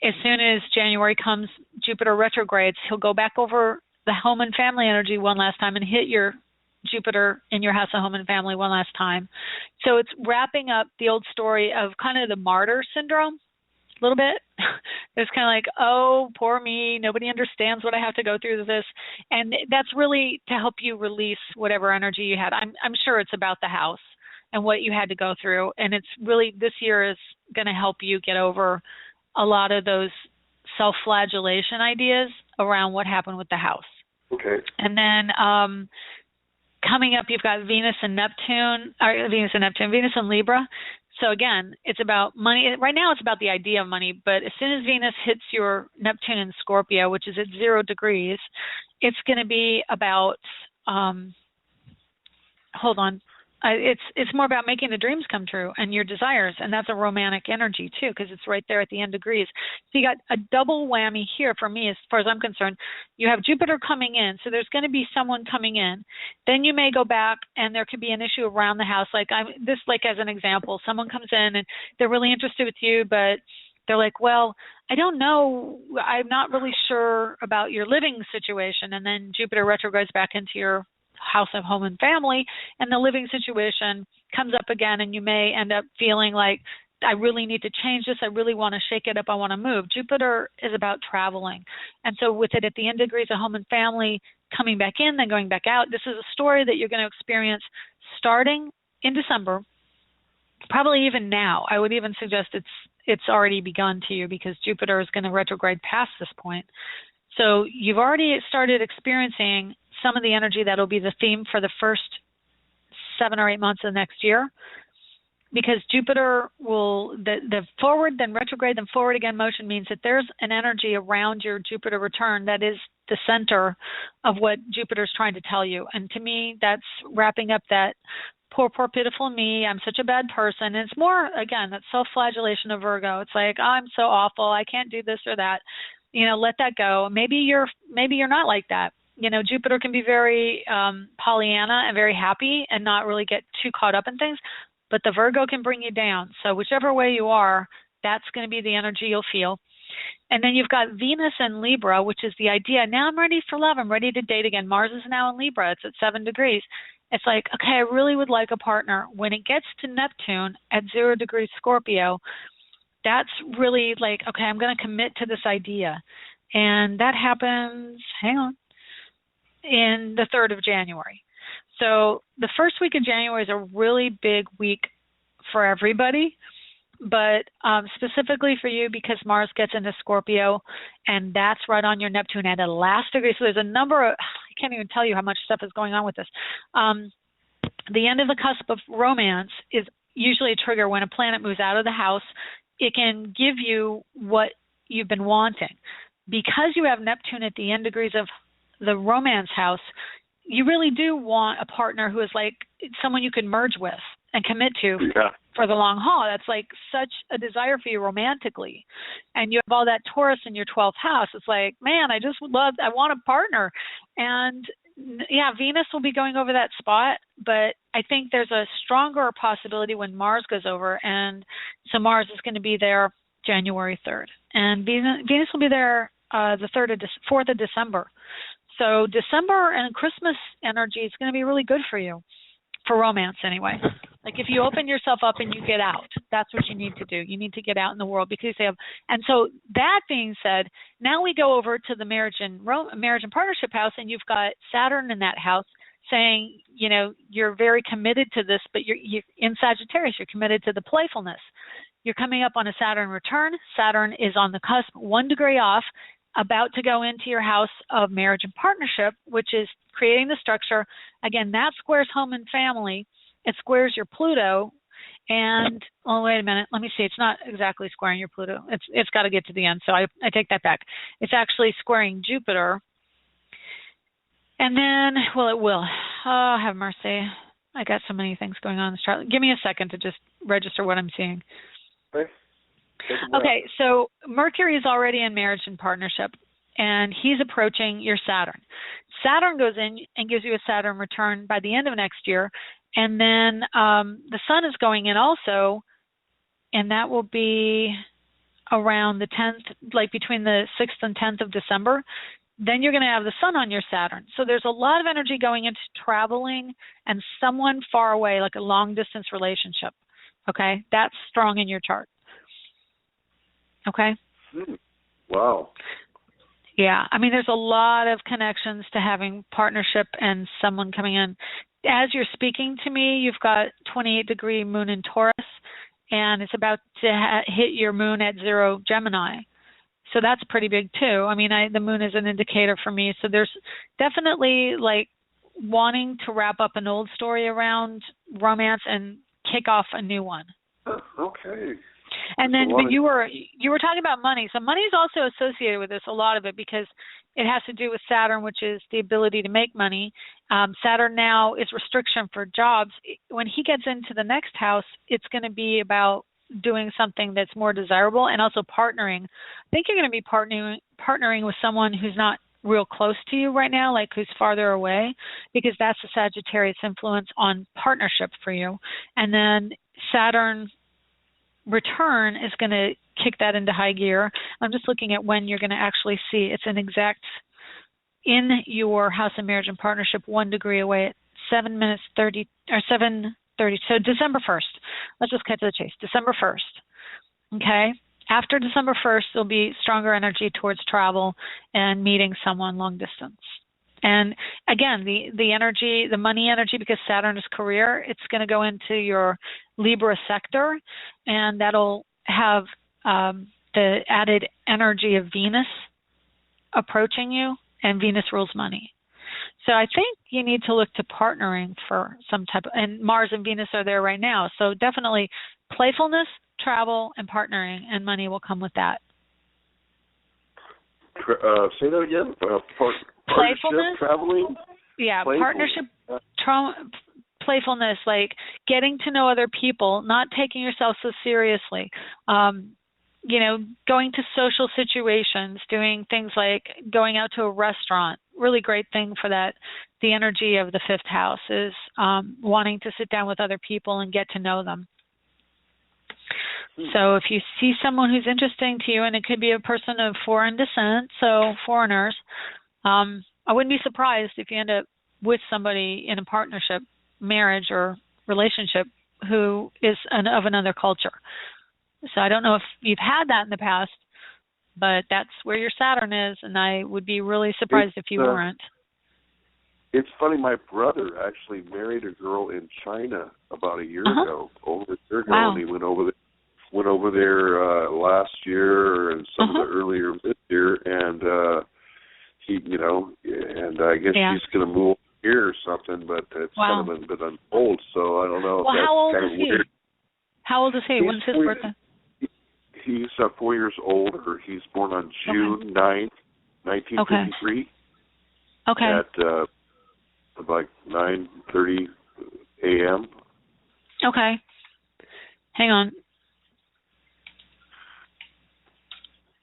Speaker 1: As soon as January comes, Jupiter retrogrades, he'll go back over the home and family energy one last time and hit your Jupiter in your house of home and family one last time. So it's wrapping up the old story of kind of the martyr syndrome a little bit. It's kind of like, oh, poor me, nobody understands what I have to go through this. And that's really to help you release whatever energy you had. I'm sure it's about the house and what you had to go through. And it's really, this year is going to help you get over a lot of those self-flagellation ideas around what happened with the house.
Speaker 4: Okay.
Speaker 1: And then coming up, you've got Venus and Libra. So again, it's about money. Right now it's about the idea of money, but as soon as Venus hits your Neptune in Scorpio, which is at 0 degrees, it's going to be about, it's more about making the dreams come true and your desires, and that's a romantic energy too, because it's right there at the end degrees. So you got a double whammy here for me as far as I'm concerned. You have Jupiter coming in, so there's going to be someone coming in. Then you may go back and there could be an issue around the house. Like as an example, someone comes in and they're really interested with you, but they're like, well, I don't know, I'm not really sure about your living situation. And then Jupiter retrogrades back into your house of home and family, and the living situation comes up again, and you may end up feeling like, I really need to change this, I really want to shake it up, I want to move. Jupiter is about traveling, and so with it at the end degrees of home and family coming back in, then going back out, this is a story that you're going to experience starting in December, probably even now. I would even suggest it's already begun to you, because Jupiter is going to retrograde past this point. So you've already started experiencing some of the energy that will be the theme for the first 7 or 8 months of next year, because Jupiter will, the forward, then retrograde, then forward again motion means that there's an energy around your Jupiter return that is the center of what Jupiter's trying to tell you. And to me, that's wrapping up that poor, pitiful me, I'm such a bad person. And it's more, again, that self-flagellation of Virgo. It's like, oh, I'm so awful, I can't do this or that. Let that go. Maybe you're not like that. Jupiter can be very Pollyanna and very happy and not really get too caught up in things, but the Virgo can bring you down. So whichever way you are, that's going to be the energy you'll feel. And then you've got Venus and Libra, which is the idea, now I'm ready for love, I'm ready to date again. Mars is now in Libra, it's at 7 degrees. It's like, okay, I really would like a partner. When it gets to Neptune at 0 degrees Scorpio, that's really like, okay, I'm going to commit to this idea. And that happens, in the 3rd of January. So the first week of January is a really big week for everybody, but specifically for you because Mars gets into Scorpio, and that's right on your Neptune at the last degree. So there's a number of, I can't even tell you how much stuff is going on with this. The end of the cusp of romance is usually a trigger when a planet moves out of the house. It can give you what you've been wanting. Because you have Neptune at the end degrees of the romance house, you really do want a partner who is like someone you can merge with and commit to for the long haul. That's like such a desire for you romantically. And you have all that Taurus in your 12th house. It's like, man, I want a partner. And yeah, Venus will be going over that spot, but I think there's a stronger possibility when Mars goes over. And so Mars is going to be there January 3rd. And Venus will be there the 4th of December. So December and Christmas energy is going to be really good for you, for romance anyway. Like if you open yourself up and you get out, that's what you need to do. You need to get out in the world because they have. And so that being said, now we go over to the marriage and partnership house, and you've got Saturn in that house saying, you're very committed to this, but you're in Sagittarius, you're committed to the playfulness. You're coming up on a Saturn return. Saturn is on the cusp, 1 degree off, about to go into your house of marriage and partnership, which is creating the structure. Again, that squares home and family. It squares your Pluto. And, wait a minute. Let me see. It's not exactly squaring your Pluto. It's got to get to the end, so I take that back. It's actually squaring Jupiter. And then, it will. Oh, have mercy. I got so many things going on in this chart. Give me a second to just register what I'm seeing. Okay, so Mercury is already in marriage and partnership, and he's approaching your Saturn. Saturn goes in and gives you a Saturn return by the end of next year, and then the Sun is going in also, and that will be around the 10th, like between the 6th and 10th of December. Then you're going to have the Sun on your Saturn. So there's a lot of energy going into traveling and someone far away, like a long-distance relationship, okay? That's strong in your chart. Okay.
Speaker 4: Wow.
Speaker 1: Yeah. I mean, there's a lot of connections to having partnership and someone coming in. As you're speaking to me, you've got 28-degree moon in Taurus, and it's about to hit your moon at 0 Gemini. So that's pretty big, too. I mean, the moon is an indicator for me. So there's definitely, like, wanting to wrap up an old story around romance and kick off a new one.
Speaker 4: Okay.
Speaker 1: And then you were talking about money. So money is also associated with this, a lot of it, because it has to do with Saturn, which is the ability to make money. Saturn now is restriction for jobs. When he gets into the next house, it's going to be about doing something that's more desirable and also partnering. I think you're going to be partnering with someone who's not real close to you right now, like who's farther away, because that's the Sagittarius influence on partnership for you. And then Saturn return is going to kick that into high gear. I'm just looking at when you're going to actually see it's an exact in your house of marriage and partnership 1 degree away at 7:30. So December 1st. Let's just cut to the chase. December 1st. Okay. After December 1st, there'll be stronger energy towards travel and meeting someone long distance. And again, the energy, the money energy, because Saturn is career, it's going to go into your Libra sector, and that'll have the added energy of Venus approaching you, and Venus rules money. So I think you need to look to partnering for some type of, and Mars and Venus are there right now. So definitely playfulness, travel, and partnering, and money will come with that.
Speaker 4: Say that again.
Speaker 1: Playfulness,
Speaker 4: traveling.
Speaker 1: Yeah, partnership, playfulness, like getting to know other people, not taking yourself so seriously. Going to social situations, doing things like going out to a restaurant. Really great thing for that. The energy of the fifth house is wanting to sit down with other people and get to know them. So if you see someone who's interesting to you, and it could be a person of foreign descent, so foreigners, I wouldn't be surprised if you end up with somebody in a partnership, marriage, or relationship who is of another culture. So I don't know if you've had that in the past, but that's where your Saturn is, and I would be really surprised if you weren't.
Speaker 4: It's funny, my brother actually married a girl in China about a year ago,
Speaker 1: Wow.
Speaker 4: And he went over there last year and some of the earlier this year, and he, and I guess she's going to move here or something, but it's kind of been unfold, so I don't know if that's kind of weird.
Speaker 1: How old is he? When's his birthday?
Speaker 4: He's 4 years older. He's born on June 9th, 1953.
Speaker 1: Okay.
Speaker 4: At like 9:30 a.m.
Speaker 1: Okay. Hang on.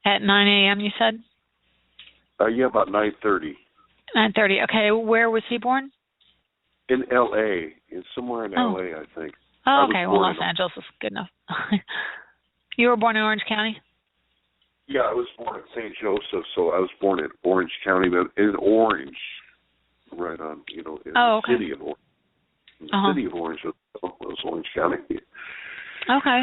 Speaker 1: At 9 a.m. you said?
Speaker 4: Yeah, about 9:30.
Speaker 1: 9:30. Okay. Where was he born?
Speaker 4: In L.A. Somewhere in L.A., I think.
Speaker 1: Oh, okay. Well, Los Angeles is good enough. You were born in Orange County?
Speaker 4: Yeah, I was born in St. Joseph, so I was born in Orange County, but in Orange, right on, in the city of Orange. In the city of Orange was Orange County.
Speaker 1: Okay.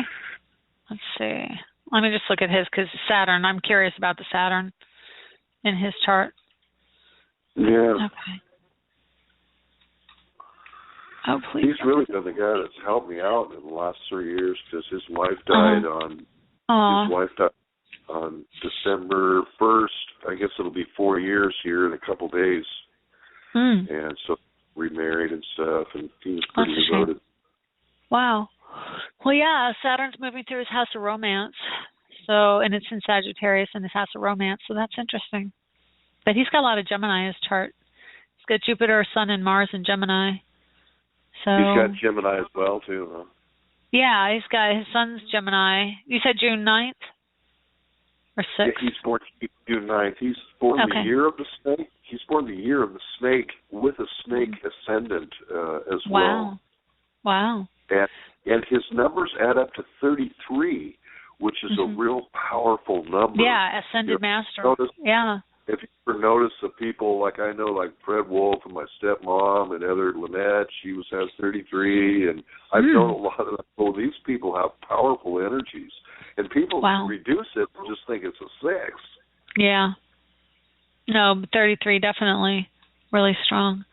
Speaker 1: Let's see. Let me just look at his, because Saturn, I'm curious about the Saturn in his chart.
Speaker 4: Yeah.
Speaker 1: Okay. Oh, please.
Speaker 4: He's really been the guy that's helped me out in the last 3 years, because his wife died on December 1st. I guess it'll be 4 years here in a couple days. And so remarried and stuff, and he was pretty devoted.
Speaker 1: Wow. Well, yeah, Saturn's moving through his house of romance. So, and it's in Sagittarius in his house of romance, so that's interesting. But he's got a lot of Gemini in his chart. He's got Jupiter, Sun, and Mars in Gemini. So
Speaker 4: he's got Gemini as well, too, huh?
Speaker 1: Yeah, he's got his son's Gemini. You said June 9th? Or 6th?
Speaker 4: Yeah, he's born June 9th. He's born the year of the snake. He's born the year of the snake with a snake ascendant as well.
Speaker 1: Wow.
Speaker 4: And his numbers add up to 33, which is a real powerful number.
Speaker 1: Yeah, ascended master.
Speaker 4: If you ever notice the people, like I know, like Fred Wolf and my stepmom and Heather Lynette, she has 33, and I've known a lot of them. Well, these people have powerful energies, and people reduce it and just think it's a 6.
Speaker 1: Yeah. No, 33 definitely really strong.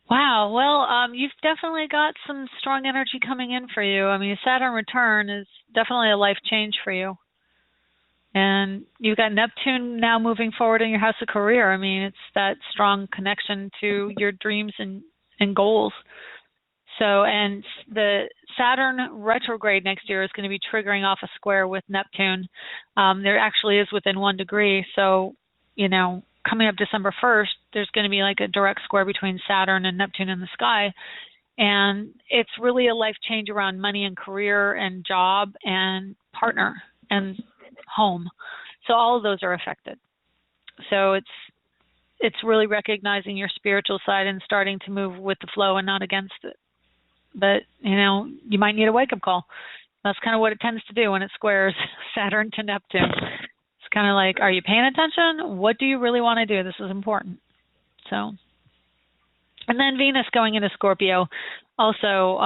Speaker 1: Wow. Well, you've definitely got some strong energy coming in for you. I mean, Saturn return is definitely a life change for you. And you've got Neptune now moving forward in your house of career. I mean, it's that strong connection to your dreams and goals. So, and the Saturn retrograde next year is going to be triggering off a square with Neptune. There actually is within 1 degree. So, coming up December 1st, there's going to be like a direct square between Saturn and Neptune in the sky. And it's really a life change around money and career and job and partner and home. So all of those are affected. So it's really recognizing your spiritual side and starting to move with the flow and not against it. But, you might need a wake-up call. That's kind of what it tends to do when it squares Saturn to Neptune. It's kind of like, are you paying attention? What do you really want to do? This is important. So, and then Venus going into Scorpio also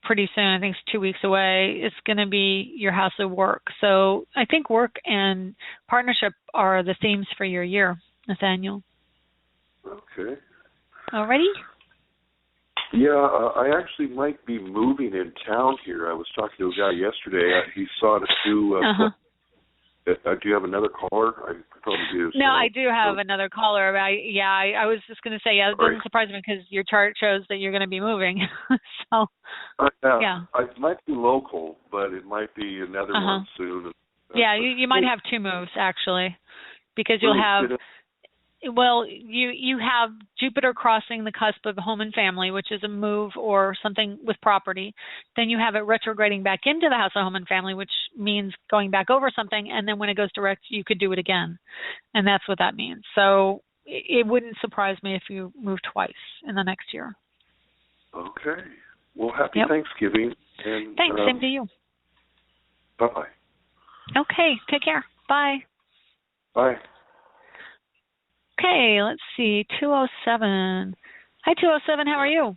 Speaker 1: pretty soon, I think it's 2 weeks away, it's going to be your house of work. So I think work and partnership are the themes for your year, Nathaniel.
Speaker 4: Okay.
Speaker 1: Alrighty?
Speaker 4: Yeah, I actually might be moving in town here. I was talking to a guy yesterday. He saw Do you have another caller? I probably do.
Speaker 1: No, I do have another caller. I was just going to say, it doesn't surprise me because your chart shows that you're going to be moving. So, yeah.
Speaker 4: It might be local, but it might be another one soon.
Speaker 1: Yeah, you might have two moves, actually, because you'll have... Well, you have Jupiter crossing the cusp of home and family, which is a move or something with property. Then you have it retrograding back into the house of home and family, which means going back over something. And then when it goes direct, you could do it again. And that's what that means. So it wouldn't surprise me if you move twice in the next year.
Speaker 4: Okay. Well, happy Thanksgiving. And,
Speaker 1: thanks. Same to you.
Speaker 4: Bye-bye.
Speaker 1: Okay. Take care. Bye.
Speaker 4: Bye.
Speaker 1: Okay, let's see, 207. Hi, 207, how are you?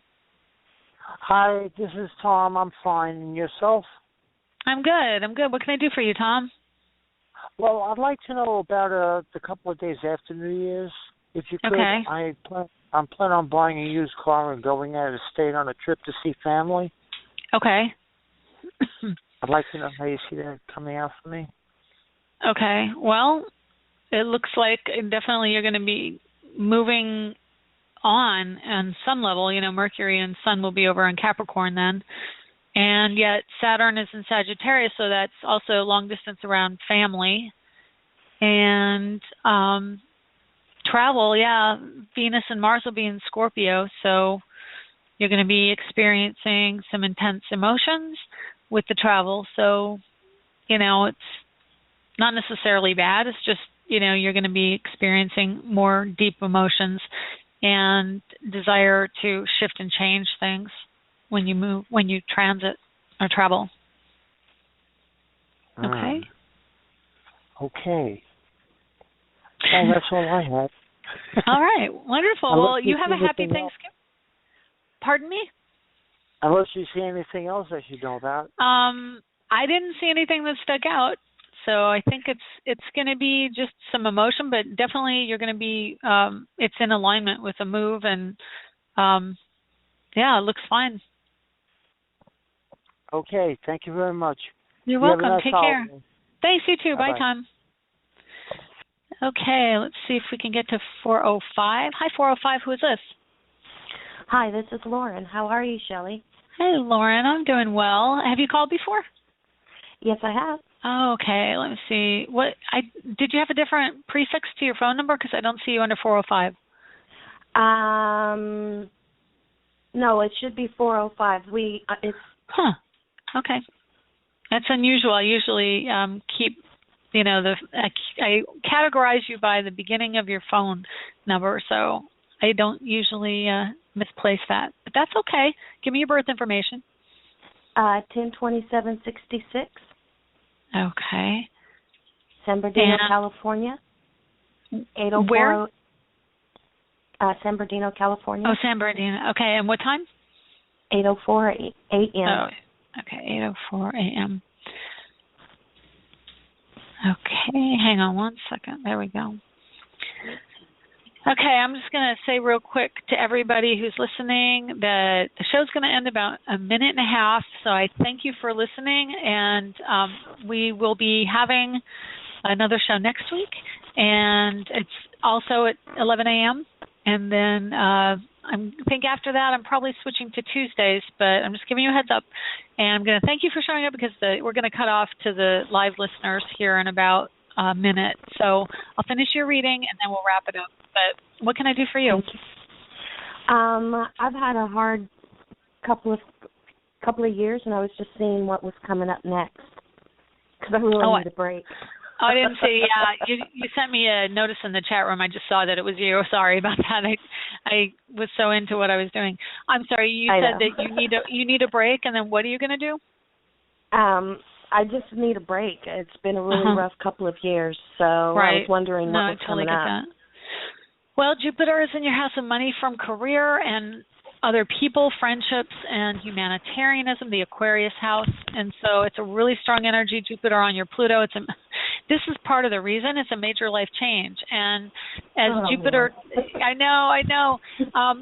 Speaker 5: Hi, this is Tom. I'm fine. And yourself?
Speaker 1: I'm good. What can I do for you, Tom?
Speaker 5: Well, I'd like to know about the couple of days after New Year's. If you could,
Speaker 1: okay.
Speaker 5: I'm planning on buying a used car and going out of state on a trip to see family.
Speaker 1: Okay.
Speaker 5: I'd like to know how you see that coming out for me.
Speaker 1: Okay, well... It looks like definitely you're going to be moving on some level. You know, Mercury and Sun will be over in Capricorn then. And yet Saturn is in Sagittarius, so that's also long distance around family. And travel, Venus and Mars will be in Scorpio, so you're going to be experiencing some intense emotions with the travel. So, you know, it's not necessarily bad. It's just, you know, you're going to be experiencing more deep emotions and desire to shift and change things when you transit or travel. Okay?
Speaker 5: Okay. Well, that's all I had.
Speaker 1: All right. Wonderful. Well, you have a happy Thanksgiving. Pardon me?
Speaker 5: Unless you see anything else I should know about.
Speaker 1: I didn't see anything that stuck out. So I think it's going to be just some emotion, but definitely you're going to be, it's in alignment with a move, and it looks fine.
Speaker 5: Okay, thank you very much.
Speaker 1: You're welcome. Take care. Thanks, you too.
Speaker 5: Bye-bye.
Speaker 1: Bye, Tom. Okay, let's see if we can get to 405. Hi, 405. Who is this?
Speaker 6: Hi, this is Lauren. How are you, Shelley?
Speaker 1: Hey, Lauren. I'm doing well. Have you called before?
Speaker 6: Yes, I have.
Speaker 1: Oh, okay. Let me see. Did you have a different prefix to your phone number? Because I don't see you under 405.
Speaker 6: No, it should be 405.
Speaker 1: Okay. That's unusual. I usually keep, I categorize you by the beginning of your phone number, so I don't usually misplace that. But that's okay. Give me your birth information.
Speaker 6: 10/27/66.
Speaker 1: Okay.
Speaker 6: San Bernardino, California. 804.
Speaker 1: Where?
Speaker 6: San Bernardino, California.
Speaker 1: Oh, San Bernardino. Okay, and what time?
Speaker 6: 8:04 a.m.
Speaker 1: Oh, okay, 8:04 a.m. Okay, hang on one second. There we go. Okay, I'm just going to say real quick to everybody who's listening that the show's going to end about a minute and a half, so I thank you for listening, and we will be having another show next week, and it's also at 11 a.m., and then I think after that I'm probably switching to Tuesdays, but I'm just giving you a heads up, and I'm going to thank you for showing up because we're going to cut off to the live listeners here in about a minute, so I'll finish your reading, and then we'll wrap it up. But what can I do for you?
Speaker 6: I've had a hard couple of years, and I was just seeing what was coming up next because I really need a break.
Speaker 1: Oh, I didn't see. You sent me a notice in the chat room. I just saw that it was you. Sorry about that. I was so into what I was doing. I'm sorry. You said that you need a break, and then what are you going to do?
Speaker 6: I just need a break. It's been a really rough couple of years, so I was wondering what was coming up. That.
Speaker 1: Well, Jupiter is in your house of money from career and other people, friendships, and humanitarianism, the Aquarius house. And so it's a really strong energy, Jupiter on your Pluto. This is part of the reason it's a major life change. And as Jupiter, I know.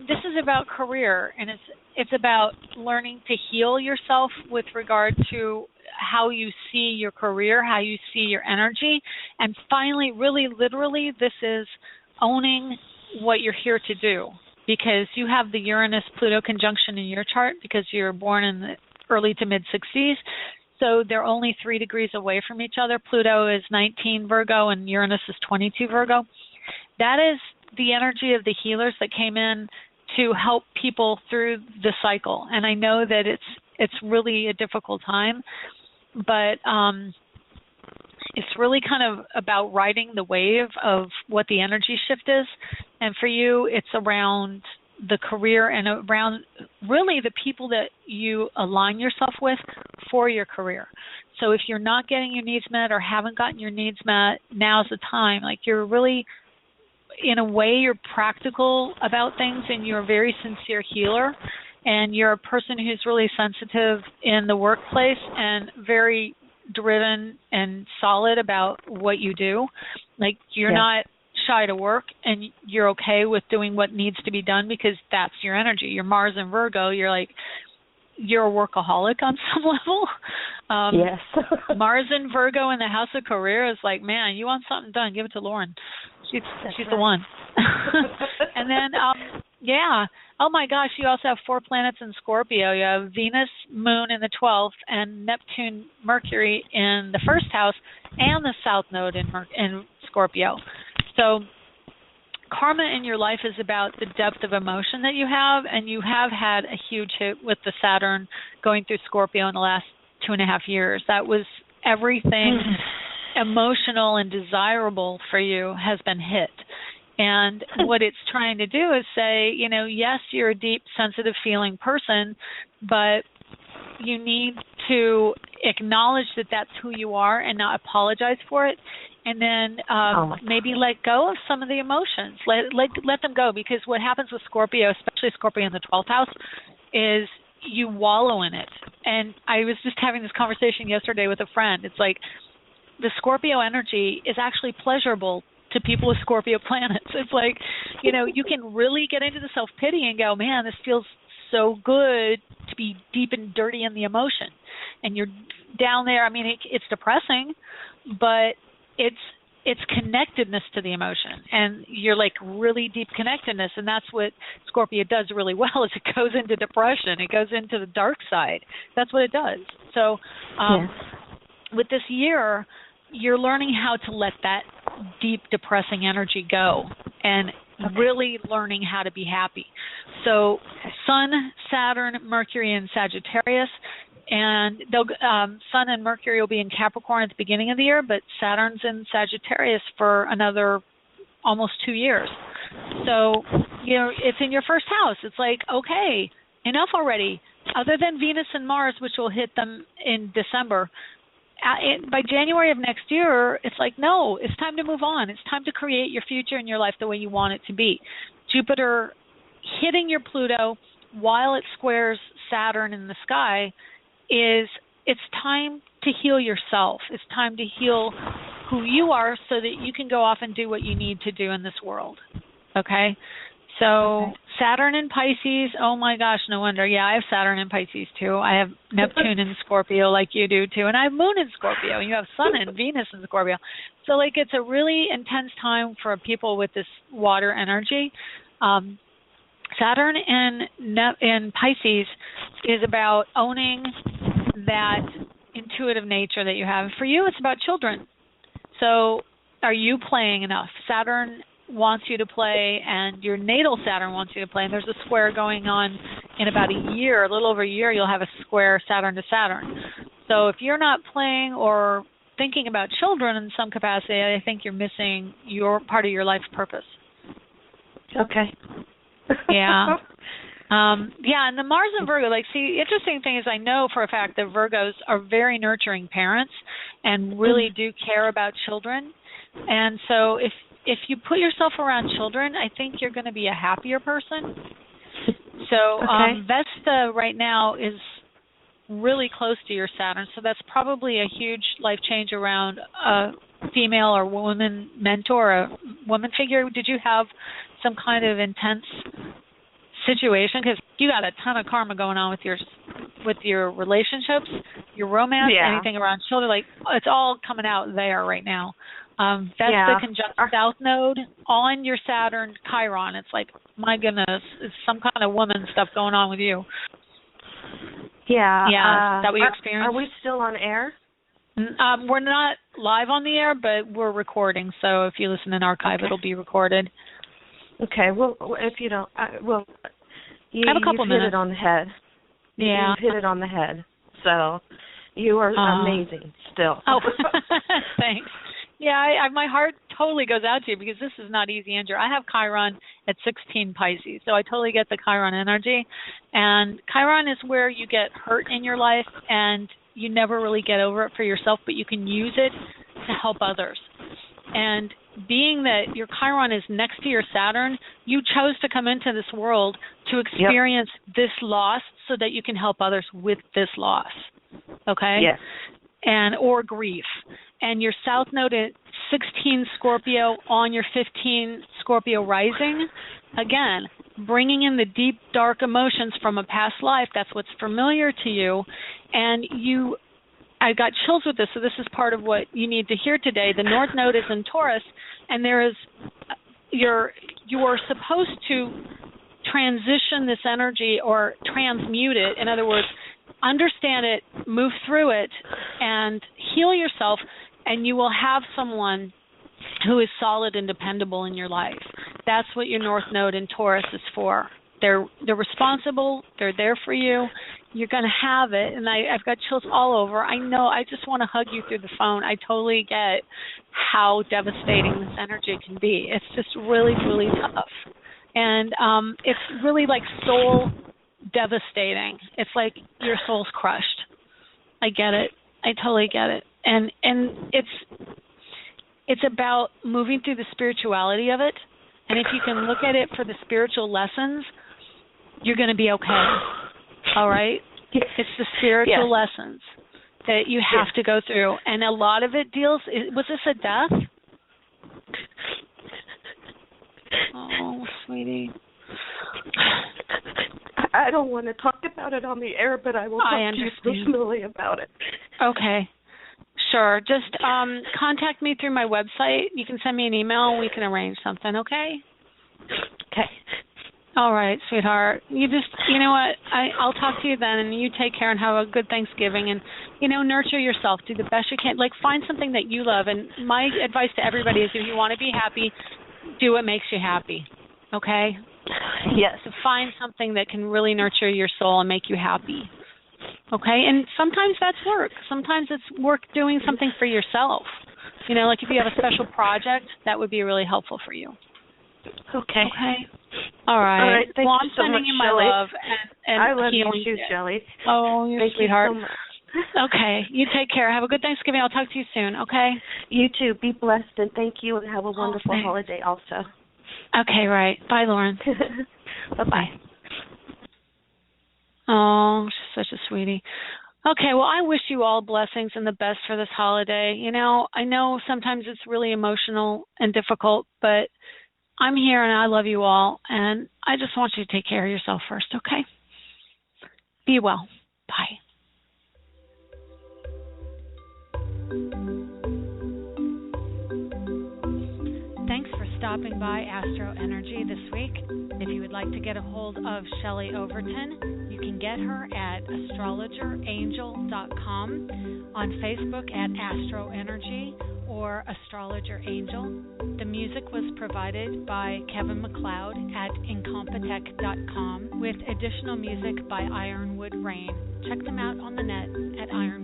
Speaker 1: This is about career, and it's about learning to heal yourself with regard to how you see your career, how you see your energy. And finally, really literally, this is owning what you're here to do, because you have the Uranus-Pluto conjunction in your chart because you're born in the early to mid-60s. So they're only 3 degrees away from each other. Pluto is 19 Virgo and Uranus is 22 Virgo. That is the energy of the healers that came in to help people through the cycle. And I know that it's really a difficult time, but it's really kind of about riding the wave of what the energy shift is. And for you, it's around the career and around really the people that you align yourself with for your career. So if you're not getting your needs met or haven't gotten your needs met, now's the time. Like, you're really, in a way, you're practical about things, and you're a very sincere healer, and you're a person who's really sensitive in the workplace and very driven and solid about what you do. Like, you're not shy to work, and you're okay with doing what needs to be done because that's your energy. You're Mars and Virgo. You're a workaholic on some level.
Speaker 6: Yes.
Speaker 1: Mars and Virgo in the house of career is like, man, you want something done, give it to Lauren. She's the one. And then, oh my gosh, you also have 4 planets in Scorpio. You have Venus, Moon in the 12th, and Neptune, Mercury in the first house, and the South Node in Scorpio. So karma in your life is about the depth of emotion that you have, and you have had a huge hit with the Saturn going through Scorpio in the last 2.5 years. That was everything emotional and desirable for you has been hit. And what it's trying to do is say, yes, you're a deep, sensitive feeling person, but you need to acknowledge that that's who you are and not apologize for it. And then maybe let go of some of the emotions. Let them go, because what happens with Scorpio, especially Scorpio in the 12th house, is you wallow in it. And I was just having this conversation yesterday with a friend. It's like the Scorpio energy is actually pleasurable to people with Scorpio planets. It's like, you can really get into the self-pity and go, man, this feels so good to be deep and dirty in the emotion. And you're down there. I mean, it's depressing, but it's connectedness to the emotion, and you're like really deep connectedness, and that's what Scorpio does really well. Is it goes into depression, it goes into the dark side. That's what it does. So with this year, you're learning how to let that deep depressing energy go, and really learning how to be happy. So Sun, Saturn, Mercury in Sagittarius. And Sun and Mercury will be in Capricorn at the beginning of the year, but Saturn's in Sagittarius for another almost 2 years. So, it's in your first house. It's like, okay, enough already. Other than Venus and Mars, which will hit them in December, by January of next year, it's like, no, it's time to move on. It's time to create your future and your life the way you want it to be. Jupiter hitting your Pluto while it squares Saturn in the sky it's time to heal yourself. It's time to heal who you are so that you can go off and do what you need to do in this world. Okay? So Saturn in Pisces, oh my gosh, no wonder. Yeah, I have Saturn in Pisces too. I have Neptune in Scorpio like you do too. And I have Moon in Scorpio. And you have Sun and Venus in Scorpio. So it's a really intense time for people with this water energy. Saturn in Pisces is about owning that intuitive nature that you have. For you, it's about children. So are you playing enough? Saturn wants you to play, and your natal Saturn wants you to play. And there's a square going on in about a year, a little over a year, you'll have a square Saturn to Saturn. So if you're not playing or thinking about children in some capacity, I think you're missing your part of your life's purpose.
Speaker 6: Okay.
Speaker 1: Yeah. And the Mars and Virgo, interesting thing is I know for a fact that Virgos are very nurturing parents and really do care about children. And so if you put yourself around children, I think you're going to be a happier person. So Vesta right now is really close to your Saturn, so that's probably a huge life change around a female or woman mentor, a woman figure. Did you have some kind of intense situation? Because you got a ton of karma going on with your relationships. your romance, anything around children, like it's all coming out there right now. That's the conjunct South Node on your Saturn Chiron. It's like, my goodness, it's some kind of woman stuff going on with you.
Speaker 6: Yeah.
Speaker 1: Yeah. Is that what you experienced?
Speaker 6: Are we still on air?
Speaker 1: We're not live on the air, but we're recording. So if you listen in archive, it'll be recorded.
Speaker 6: Okay. Well, if you don't, you
Speaker 1: have a couple minutes.
Speaker 6: Hit it on the head.
Speaker 1: Yeah.
Speaker 6: You hit it on the head. So you are amazing still.
Speaker 1: Oh, thanks. Yeah, my heart totally goes out to you because this is not easy, Andrew. I have Chiron at 16 Pisces, so I totally get the Chiron energy. And Chiron is where you get hurt in your life and you never really get over it for yourself, but you can use it to help others. And being that your Chiron is next to your Saturn, you chose to come into this world to experience this loss so that you can help others with this loss. Okay?
Speaker 6: Yes.
Speaker 1: Or grief. And your South Node at 16 Scorpio on your 15 Scorpio rising, again, bringing in the deep, dark emotions from a past life. That's what's familiar to you. And I got chills with this, so this is part of what you need to hear today. The North Node is in Taurus, and you are supposed to transition this energy or transmute it. In other words, understand it, move through it, and heal yourself, and you will have someone who is solid and dependable in your life. That's what your North Node in Taurus is for. They're responsible. They're there for you. You're going to have it. And I've got chills all over. I know. I just want to hug you through the phone. I totally get how devastating this energy can be. It's just really, really tough. And it's really like soul devastating. It's like your soul's crushed. I get it. I totally get it. And it's about moving through the spirituality of it. And if you can look at it for the spiritual lessons, you're going to be okay. All right?
Speaker 6: Yes.
Speaker 1: It's the spiritual lessons that you have to go through. And a lot of it was this a death? Oh, sweetie.
Speaker 6: I don't want to talk about it on the air, but I will talk to you personally about it.
Speaker 1: Okay. Sure. Just contact me through my website. You can send me an email and we can arrange something, okay?
Speaker 6: Okay.
Speaker 1: All right, sweetheart. You know what? I'll talk to you then, and you take care and have a good Thanksgiving, and, nurture yourself. Do the best you can. Like, find something that you love, and my advice to everybody is if you want to be happy, do what makes you happy, okay?
Speaker 6: Yes.
Speaker 1: So find something that can really nurture your soul and make you happy, okay? And sometimes that's work. Sometimes it's work doing something for yourself. Like if you have a special project, that would be really helpful for you.
Speaker 6: Okay.
Speaker 1: All right.
Speaker 6: Thank
Speaker 1: well,
Speaker 6: you
Speaker 1: I'm
Speaker 6: so
Speaker 1: sending
Speaker 6: much,
Speaker 1: you my
Speaker 6: Shelley.
Speaker 1: love and
Speaker 6: I love
Speaker 1: healing
Speaker 6: you too, Shelley.
Speaker 1: Oh, you're
Speaker 6: Thank
Speaker 1: sweetheart.
Speaker 6: You so much.
Speaker 1: Okay. You take care. Have a good Thanksgiving. I'll talk to you soon, okay?
Speaker 6: You too. Be blessed, and thank you, and have a wonderful holiday also.
Speaker 1: Okay, right. Bye, Lauren.
Speaker 6: Bye-bye.
Speaker 1: Oh, she's such a sweetie. Okay, well, I wish you all blessings and the best for this holiday. I know sometimes it's really emotional and difficult, but I'm here and I love you all, and I just want you to take care of yourself first, okay? Be well. Bye. Thanks for stopping by AstroEnergy this week. If you would like to get a hold of Shelley Overton, you can get her at astrologerangel.com, on Facebook at AstroEnergy or Astrologer Angel. The music was provided by Kevin MacLeod at incompetech.com with additional music by Ironwood Rain. Check them out on the net at ironwoodrain.com.